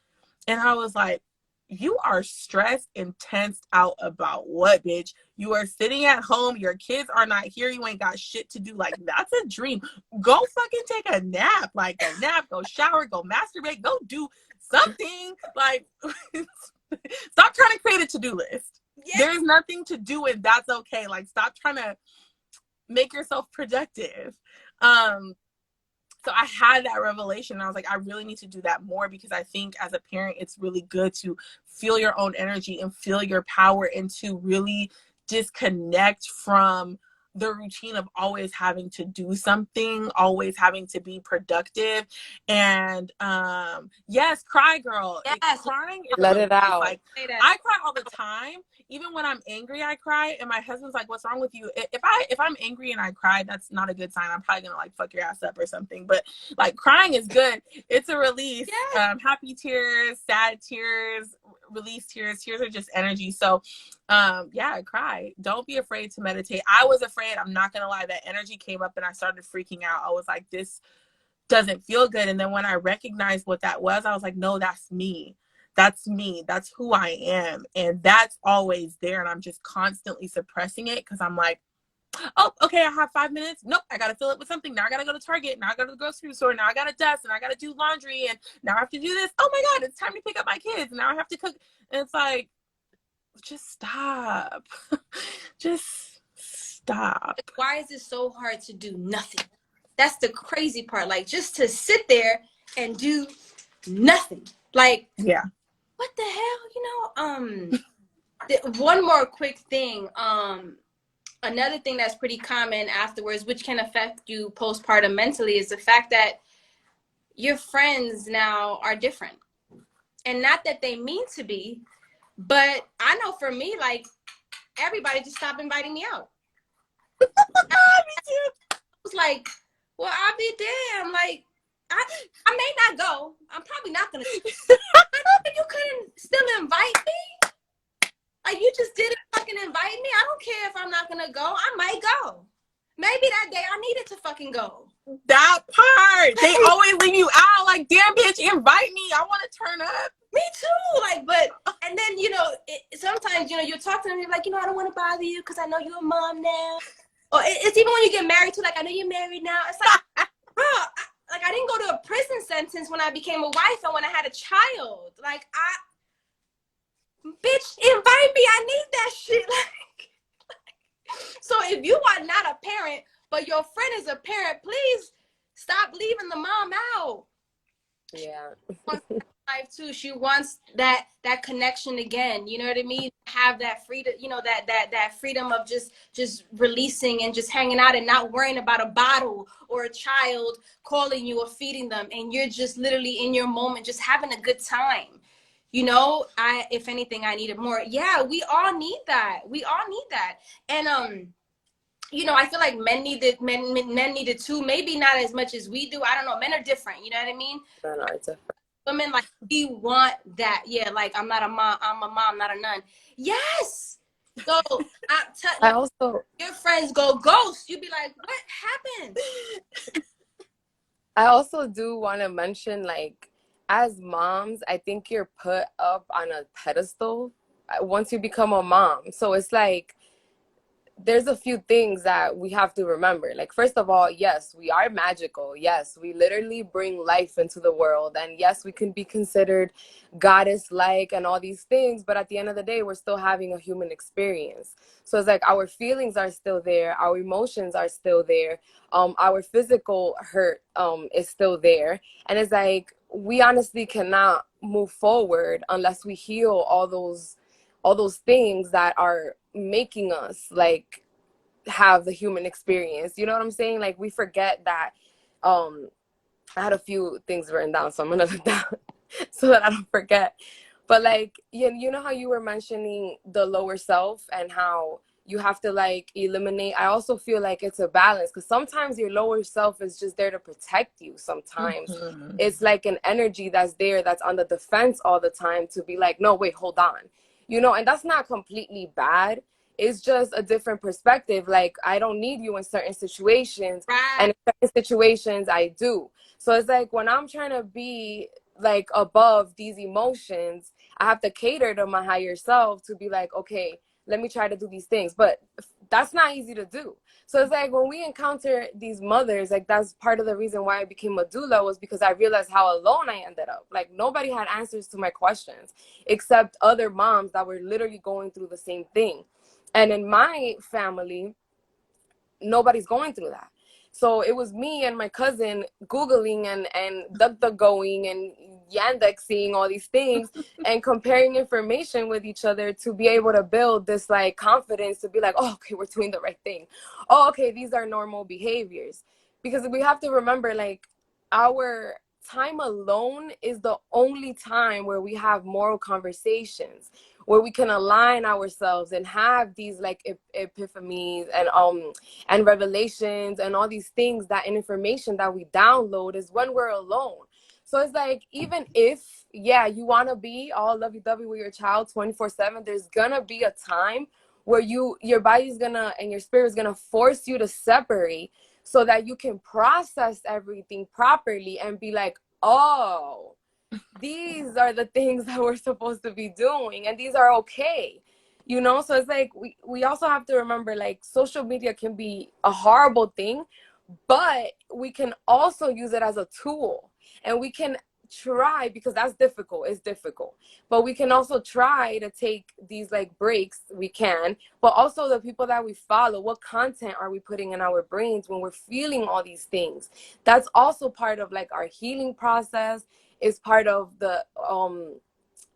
And I was like, you are stressed and tensed out about what, bitch? You are sitting at home. Your kids are not here. You ain't got shit to do. Like, that's a dream. Go fucking take a nap. Like, a nap. Go shower. Go masturbate. Go do something. Like, stop trying to create a to-do list. Yeah. There's nothing to do, and that's okay. Like, stop trying to make yourself productive. So I had that revelation, and I was like, I really need to do that more, because I think as a parent, it's really good to feel your own energy and feel your power, and to really disconnect from the routine of always having to do something, always having to be productive. And yes, cry, girl. Yes, Crying is a Let it release. out. Like, say that. I cry all the time. Even when I'm angry, I cry. And my husband's like, "What's wrong with you?" If I'm angry and I cry, that's not a good sign. I'm probably gonna like fuck your ass up or something. But like, crying is good. It's a release. Yes. Happy tears, sad tears, release tears. Tears are just energy. So yeah, cry. Don't be afraid to meditate. I was afraid. I'm not gonna lie. That energy came up and I started freaking out. I was like, this doesn't feel good. And then when I recognized what that was, I was like, no, that's me. That's me. That's who I am. And that's always there. And I'm just constantly suppressing it because I'm like, oh, okay, I have 5 minutes. Nope, I gotta fill it with something. Now I gotta go to Target. Now I go to the grocery store. Now I gotta dust and I gotta do laundry. And now I have to do this. Oh my God, it's time to pick up my kids. Now I have to cook. And it's like, just stop. Just stop. Why is it so hard to do nothing? That's the crazy part. Like, just to sit there and do nothing. Like, Yeah. what the hell? One more quick thing. Another thing that's pretty common afterwards, which can affect you postpartum mentally, is the fact that your friends now are different. And not that they mean to be, but I know for me, like, everybody just stopped inviting me out. Me too. I was like, well, I'll be damn. Like, I may not go. I'm probably not gonna. You couldn't still invite me. Like, you just didn't fucking invite me. I don't care if I'm not gonna go. I might go. Maybe that day I needed to fucking go. That part. They always leave you out. Like, damn, bitch, invite me. I want to turn up. Me too. Like, but, and then, sometimes, you'll talk to them, you're like, I don't want to bother you because I know you're a mom now. Or it's even when you get married too, like, I know you're married now. It's like, bro, I didn't go to a prison sentence when I became a wife and when I had a child. Like, bitch, invite me. I need that shit. So if you are not a parent, but your friend is a parent, please stop leaving the mom out. Yeah. Life too. She wants that connection again. You know what I mean? Have that freedom, that freedom of just releasing and just hanging out and not worrying about a bottle or a child calling you or feeding them. And you're just literally in your moment, just having a good time. If anything, I needed more. Yeah, we all need that. We all need that. And I feel like men need it too. Maybe not as much as we do. I don't know. Men are different. You know what I mean? No, it's different. Women, like, we want that. Yeah, like, I'm not a mom. I'm a mom, not a nun. Yes. So I also your friends go ghost. You be like, what happened? I also do want to mention, like, as moms, I think you're put up on a pedestal once you become a mom. So it's like, there's a few things that we have to remember. Like, first of all, yes, we are magical. Yes, we literally bring life into the world. And yes, we can be considered goddess-like and all these things. But at the end of the day, we're still having a human experience. So it's like our feelings are still there. Our emotions are still there. Our physical hurt is still there. And it's like, we honestly cannot move forward unless we heal all those things that are making us like have the human experience. You know what I'm saying? Like, we forget that. I had a few things written down, so I'm gonna look down so that I don't forget. But like, you know how you were mentioning the lower self and how you have to like eliminate. I also feel like it's a balance, because sometimes your lower self is just there to protect you. Sometimes it's like an energy that's there, that's on the defense all the time, to be like, no, wait, hold on. And that's not completely bad. It's just a different perspective. Like, I don't need you in certain situations, Right. and in certain situations I do. So it's like, when I'm trying to be like above these emotions, I have to cater to my higher self to be like, okay, let me try to do these things. But that's not easy to do. So it's like, when we encounter these mothers, like, that's part of the reason why I became a doula, was because I realized how alone I ended up. Like, nobody had answers to my questions except other moms that were literally going through the same thing. And in my family, nobody's going through that. So it was me and my cousin Googling and DuckDuckGoing and Yandexing all these things and comparing information with each other to be able to build this like confidence to be like, oh, okay, we're doing the right thing. Oh, okay, these are normal behaviors. Because we have to remember, like, our time alone is the only time where we have moral conversations, where we can align ourselves and have these like epiphanies and revelations and all these things, that information that we download is when we're alone. So it's like, even if, yeah, you want to be all lovey-dovey with your child 24/7, there's gonna be a time where your body's gonna and your spirit's gonna force you to separate so that you can process everything properly and be like, oh, these are the things that we're supposed to be doing and these are okay. You know, so it's like we also have to remember, like, social media can be a horrible thing, but we can also use it as a tool, and we can try, because that's difficult, it's difficult, but we can also try to take these like breaks. We can, but also the people that we follow, what content are we putting in our brains when we're feeling all these things? That's also part of like our healing process, is part of the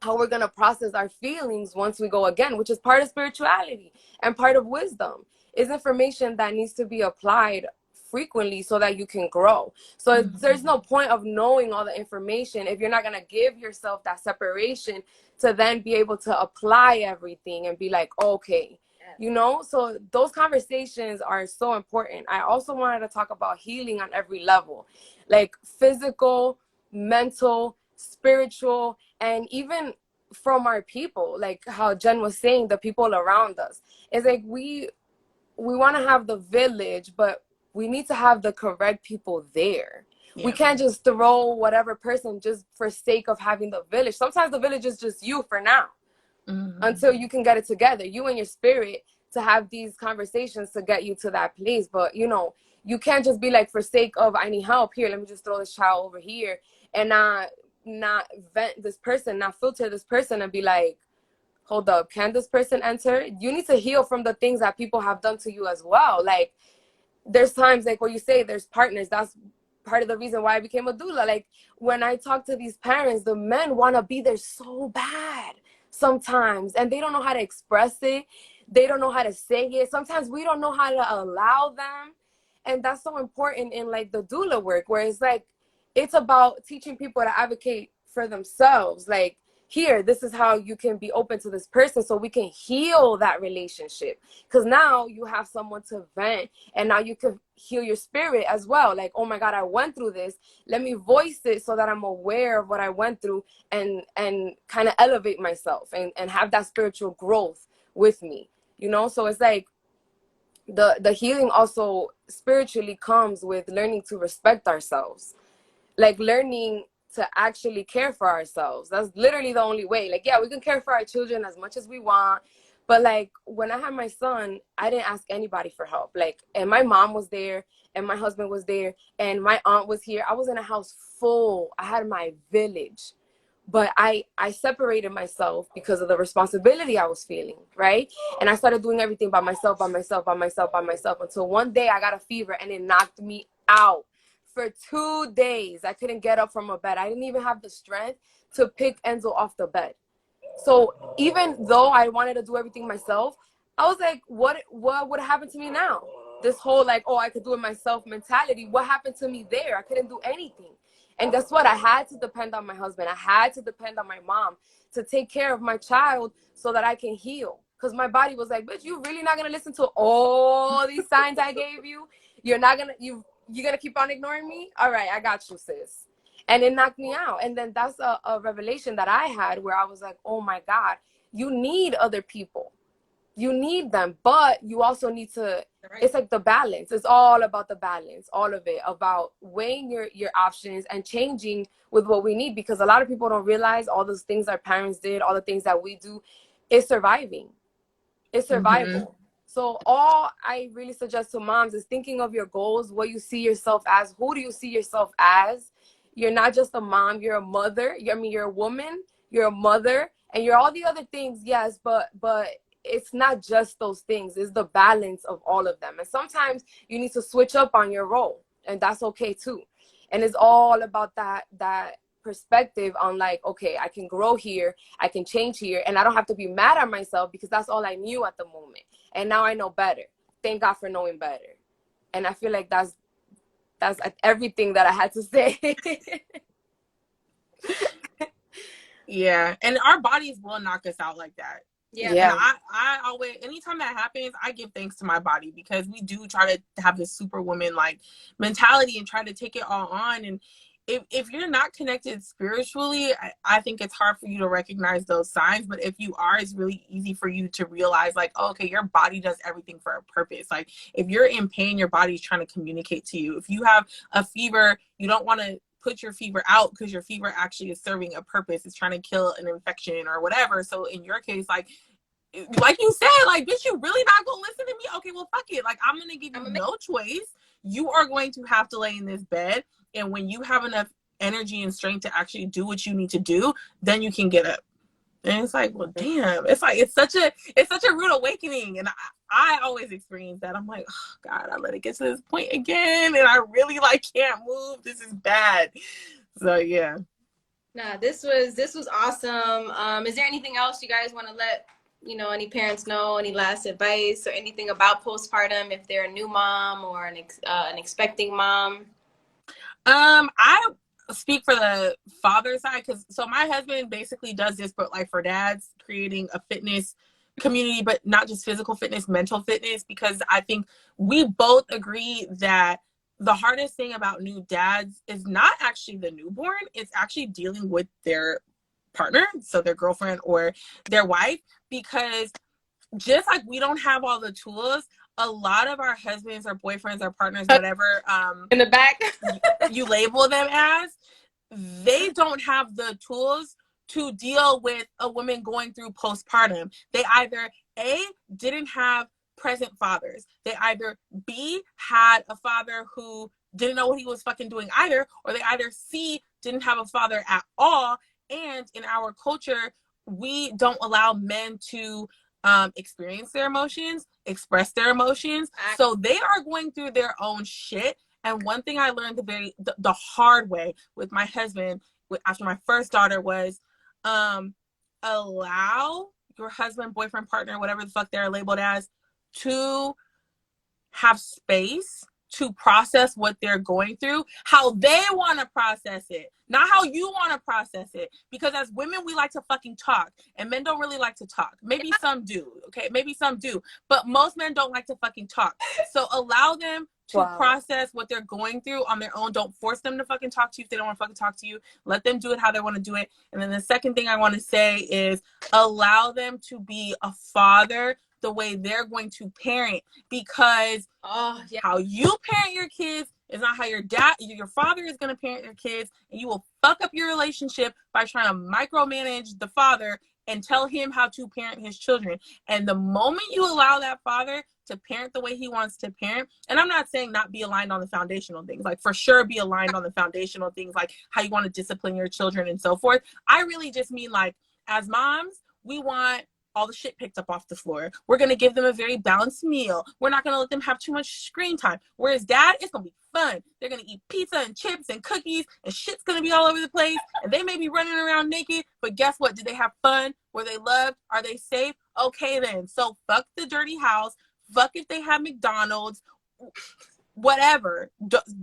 how we're going to process our feelings once we go again, which is part of spirituality and part of wisdom, is information that needs to be applied frequently so that you can grow. So there's no point of knowing all the information if you're not going to give yourself that separation to then be able to apply everything and be like, okay, you know. So those conversations are so important. I also wanted to talk about healing on every level, like physical, mental, spiritual, and even from our people, like how Jenn was saying, the people around us. It's like we want to have the village, but we need to have the correct people there. Yeah. We can't just throw whatever person just for sake of having the village. Sometimes the village is just you for now, until you can get it together, you and your spirit, to have these conversations to get you to that place. But you know, you can't just be like, for sake of, I need help here, let me just throw this child over here and not vent this person, not filter this person and be like, hold up, can this person enter? You need to heal from the things that people have done to you as well. Like, there's times, like what you say, there's partners. That's part of the reason why I became a doula. Like, when I talk to these parents, the men want to be there so bad sometimes, and they don't know how to express it. They don't know how to say it. Sometimes we don't know how to allow them. And that's so important in like the doula work, where it's like, it's about teaching people to advocate for themselves. Like, here, this is how you can be open to this person so we can heal that relationship. Because now you have someone to vent, and now you can heal your spirit as well. Like, oh my God, I went through this. Let me voice it so that I'm aware of what I went through, and kind of elevate myself and have that spiritual growth with me, you know? So it's like, the healing also spiritually comes with learning to respect ourselves, like learning to actually care for ourselves. That's literally the only way. Like, yeah, we can care for our children as much as we want, but like, when I had my son, I didn't ask anybody for help. Like, and my mom was there, and my husband was there, and my aunt was here. I was in a house full. I had my village. But I separated myself because of the responsibility I was feeling, right? And I started doing everything by myself, until one day I got a fever and it knocked me out. For 2 days, I couldn't get up from a bed. I didn't even have the strength to pick Enzo off the bed. So even though I wanted to do everything myself, I was like, what would happen to me now? This whole like, oh, I could do it myself mentality. What happened to me there? I couldn't do anything. And guess what? I had to depend on my husband. I had to depend on my mom to take care of my child so that I can heal. Because my body was like, bitch, you really not going to listen to all these signs I gave you? You're going to keep on ignoring me? All right, I got you, sis. And it knocked me out. And then that's a revelation that I had, where I was like, oh my God, you need other people. You need them, but you also need to, it's like the balance. It's all about the balance, all of it, about weighing your options and changing with what we need. Because a lot of people don't realize all those things our parents did, all the things that we do, is surviving. It's survival. So all I really suggest to moms is thinking of your goals, what you see yourself as. Who do you see yourself as? You're not just a mom, you're a mother. You're a woman, you're a mother, and you're all the other things, yes, but it's not just those things, it's the balance of all of them. And sometimes you need to switch up on your role, and that's okay too. And it's all about that perspective on like, okay, I can grow here, I can change here, and I don't have to be mad at myself because that's all I knew at the moment. And now I know better. Thank God for knowing better. And I feel like that's everything that I had to say. Yeah, and our bodies will knock us out like that. Yeah. And I always, anytime that happens, I give thanks to my body, because we do try to have this superwoman like mentality and try to take it all on. And if you're not connected spiritually, I think it's hard for you to recognize those signs. But if you are, it's really easy for you to realize like, oh, okay, your body does everything for a purpose. Like if you're in pain, your body's trying to communicate to you. If you have a fever, you don't want to put your fever out because your fever actually is serving a purpose. It's trying to kill an infection or whatever. So in your case, like you said, like, bitch, you really not gonna listen to me? Okay, well, fuck it. Like, I'm gonna give you no choice. You are going to have to lay in this bed. And when you have enough energy and strength to actually do what you need to do, then you can get up. And it's like, well, damn. It's like it's such a rude awakening. And I always experience that. I'm like, oh God, I let it get to this point again, and I really like can't move. This is bad. So yeah. Nah, this was awesome. Is there anything else you guys want to let any parents know? Any last advice or anything about postpartum if they're a new mom or an expecting mom? I speak for the father side, because so my husband basically does this, but like for dads, creating a fitness community, but not just physical fitness, mental fitness, because I think we both agree that the hardest thing about new dads is not actually the newborn, it's actually dealing with their partner, so their girlfriend or their wife, because just like we don't have all the tools, a lot of our husbands or boyfriends or partners, whatever in the back you label them as, they don't have the tools to deal with a woman going through postpartum. They either A, didn't have present fathers. They either B, had a father who didn't know what he was fucking doing either, or they either C, didn't have a father at all. And in our culture, we don't allow men to experience their emotions, express their emotions. So they are going through their own shit. And one thing I learned the hard way with my husband after my first daughter was allow your husband, boyfriend, partner, whatever the fuck they're labeled as, to have space to process what they're going through, how they want to process it, not how you want to process it. Because as women, we like to fucking talk, and men don't really like to talk. Maybe some do, okay? Maybe some do, but most men don't like to fucking talk. So allow them to process what they're going through on their own. Don't force them to fucking talk to you if they don't want to fucking talk to you. Let them do it how they want to do it. And then the second thing I want to say is allow them to be a father the way they're going to parent, because how you parent your kids is not how your father is going to parent your kids, and you will fuck up your relationship by trying to micromanage the father and tell him how to parent his children. And the moment you allow that father to parent the way he wants to parent, and I'm not saying not be aligned on the foundational things, like for sure be aligned on the foundational things, like how you want to discipline your children and so forth. I really just mean, like, as moms, we want all the shit picked up off the floor. We're going to give them a very balanced meal. We're not going to let them have too much screen time. Whereas dad, it's going to be fun. They're going to eat pizza and chips and cookies, and shit's going to be all over the place. And they may be running around naked, but guess what? Did they have fun? Were they loved? Are they safe? Okay, then. So fuck the dirty house. Fuck if they have McDonald's. Whatever.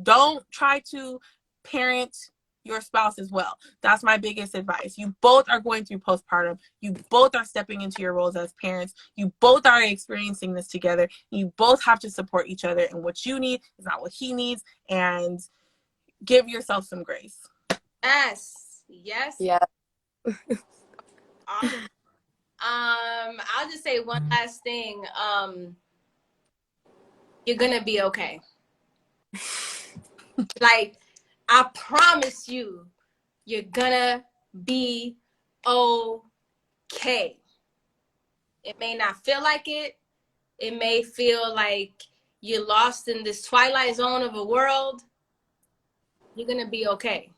Don't try to parent your spouse as well. That's my biggest advice. You both are going through postpartum. You both are stepping into your roles as parents. You both are experiencing this together. You both have to support each other, and what you need is not what he needs, and give yourself some grace. Yes. Yeah. Awesome. I'll just say one last thing. You're gonna be okay. Like, I promise you, you're gonna be okay. It may not feel like it. It may feel like you're lost in this twilight zone of a world. You're gonna be okay.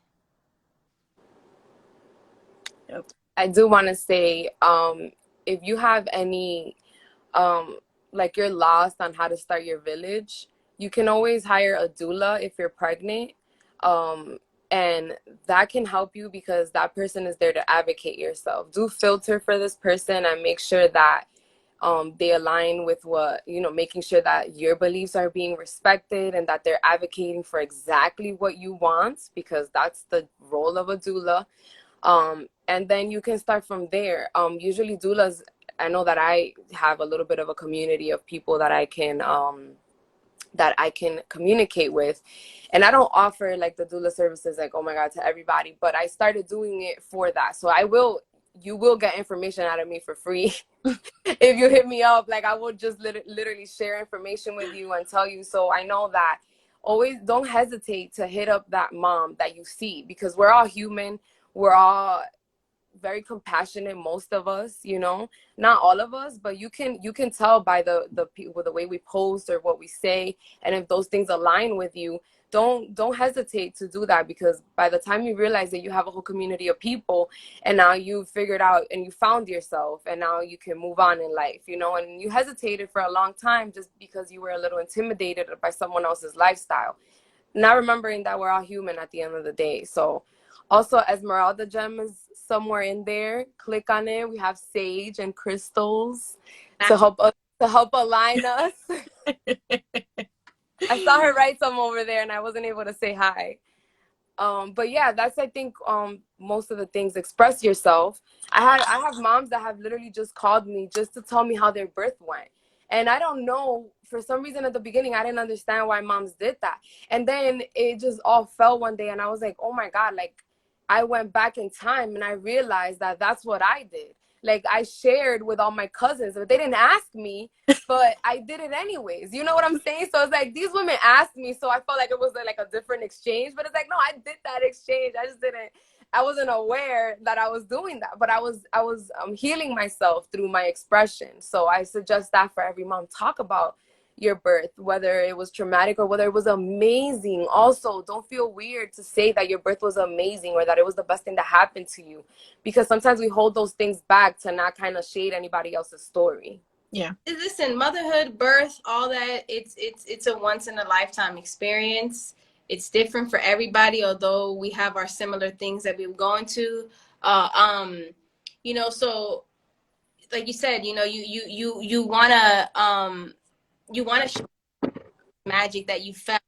I do want to say, if you have any like you're lost on how to start your village, you can always hire a doula if you're pregnant. And that can help you because that person is there to advocate yourself. Do filter for this person and make sure that they align with what, you know, making sure that your beliefs are being respected and that they're advocating for exactly what you want, because that's the role of a doula. And then you can start from there. Usually doulas, I know that I have a little bit of a community of people that I can communicate with. And I don't offer like the doula services, like, oh my God, to everybody, but I started doing it for that. So you will get information out of me for free. If you hit me up, like I will just literally share information with you and tell you. So I know that always don't hesitate to hit up that mom that you see, because we're all human. We're all very compassionate, most of us, you know, not all of us, but you can tell by the people, the way we post or what we say. And if those things align with you, don't hesitate to do that, because by the time you realize that you have a whole community of people and now you've figured out and you found yourself and now you can move on in life, you know. And you hesitated for a long time just because you were a little intimidated by someone else's lifestyle, not remembering that we're all human at the end of the day. So also, Esmeralda gem is somewhere in there. Click on it. We have sage and crystals to help align us. I saw her write some over there, and I wasn't able to say hi. But yeah, that's, I think, most of the things. Express yourself. I have moms that have literally just called me just to tell me how their birth went. And I don't know, for some reason at the beginning, I didn't understand why moms did that. And then it just all fell one day, and I was like, oh my God, like I went back in time and I realized that that's what I did. Like I shared with all my cousins, but they didn't ask me, but I did it anyways. You know what I'm saying? So it's like these women asked me, so I felt like it was like a different exchange. But it's like, no, I did that exchange. I wasn't aware that I was doing that, but I was healing myself through my expression. So I suggest that for every mom. Talk about your birth, whether it was traumatic or whether it was amazing. Also, don't feel weird to say that your birth was amazing or that it was the best thing that happened to you, because sometimes we hold those things back to not kind of shade anybody else's story. Yeah. Listen, motherhood, birth, all that, it's a once in a lifetime experience. It's different for everybody, although we have our similar things that we're going to. You know, so like you said, you know, you wanna show magic that you felt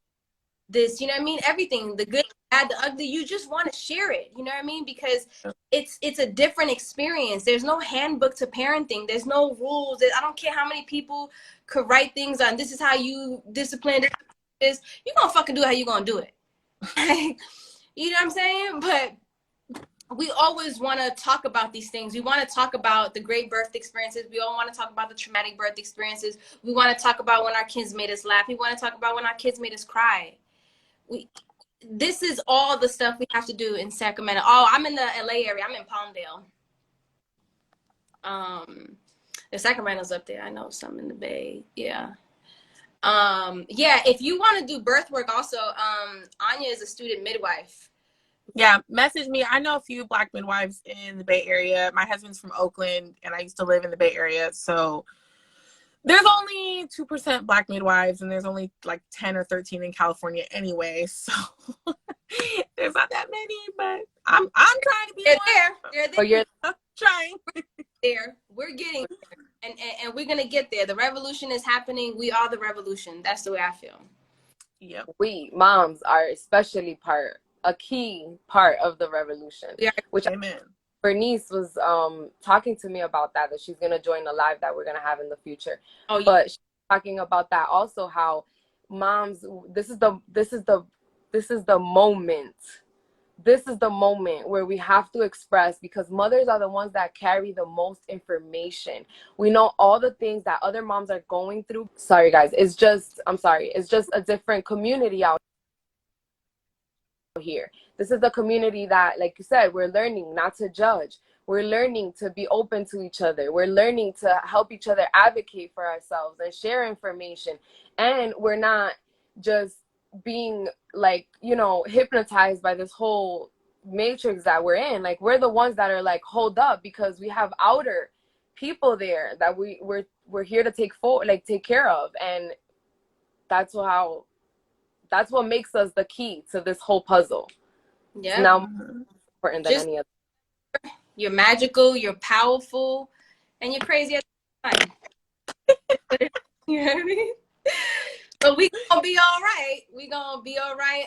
this, you know what I mean? Everything, the good, the bad, the ugly, you just want to share it, you know what I mean? Because it's a different experience. There's no handbook to parenting. There's no rules. I don't care how many people could write things on this is how you discipline this. You're gonna fucking do it how you gonna do it. You know what I'm saying? But we always want to talk about these things. We want to talk about the great birth experiences. We all want to talk about the traumatic birth experiences. We want to talk about when our kids made us laugh. We want to talk about when our kids made us cry. This is all the stuff we have to do in Sacramento. Oh, I'm in the LA area. I'm in Palmdale. The Sacramento's up there. I know some in the Bay. Yeah. Yeah, if you want to do birth work also, Anya is a student midwife. Yeah, message me. I know a few Black midwives in the Bay Area. My husband's from Oakland, and I used to live in the Bay Area. So there's only 2% Black midwives, and there's only like 10 or 13 in California anyway. So there's not that many, but I'm trying to be They're one. there. They're there. I'm trying. There. We're getting there. And we're gonna get there. The revolution is happening. We are the revolution. That's the way I feel. Yep. We moms are especially a key part of the revolution. Yeah. Which Amen. Bernice was talking to me about that she's gonna join the live that we're gonna have in the future. Oh, yeah. But she's talking about that also, how moms, this is the moment. This is the moment where we have to express, because mothers are the ones that carry the most information. We know all the things that other moms are going through. Sorry guys, it's just a different community out here. This is the community that, like you said, we're learning not to judge. We're learning to be open to each other. We're learning to help each other advocate for ourselves and share information. And we're not just being like, you know, hypnotized by this whole matrix that we're in. Like, we're the ones that are like, hold up, because we have outer people there that we're here to take care of, and that's what makes us the key to this whole puzzle. It's Yep. now more important than Just any other. you're magical, you're powerful, and you're crazy at the same time. You know what I mean? But we gonna be all right. We gonna be all right.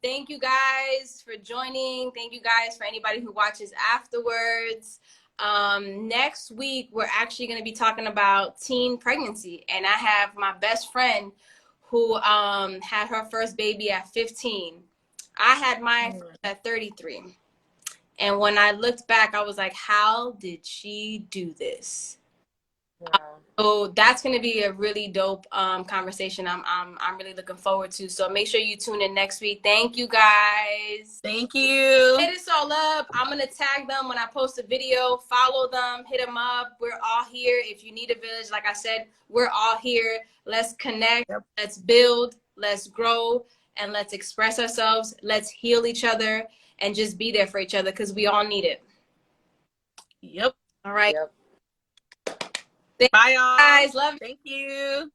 Thank you guys for joining. Thank you guys for anybody who watches afterwards. Next week we're actually gonna be talking about teen pregnancy, and I have my best friend who had her first baby at 15. I had mine at 33. And when I looked back, I was like, how did she do this? Yeah. So that's going to be a really dope conversation. I'm really looking forward to. So make sure you tune in next week. Thank you guys. Thank you. Hit us all up. I'm going to tag them when I post a video. Follow them. Hit them up. We're all here. If you need a village, like I said, we're all here. Let's connect. Yep. Let's build. Let's grow. And let's express ourselves. Let's heal each other and just be there for each other because we all need it. Yep. All right. Yep. Bye, y'all. Guys, love you. Thank you.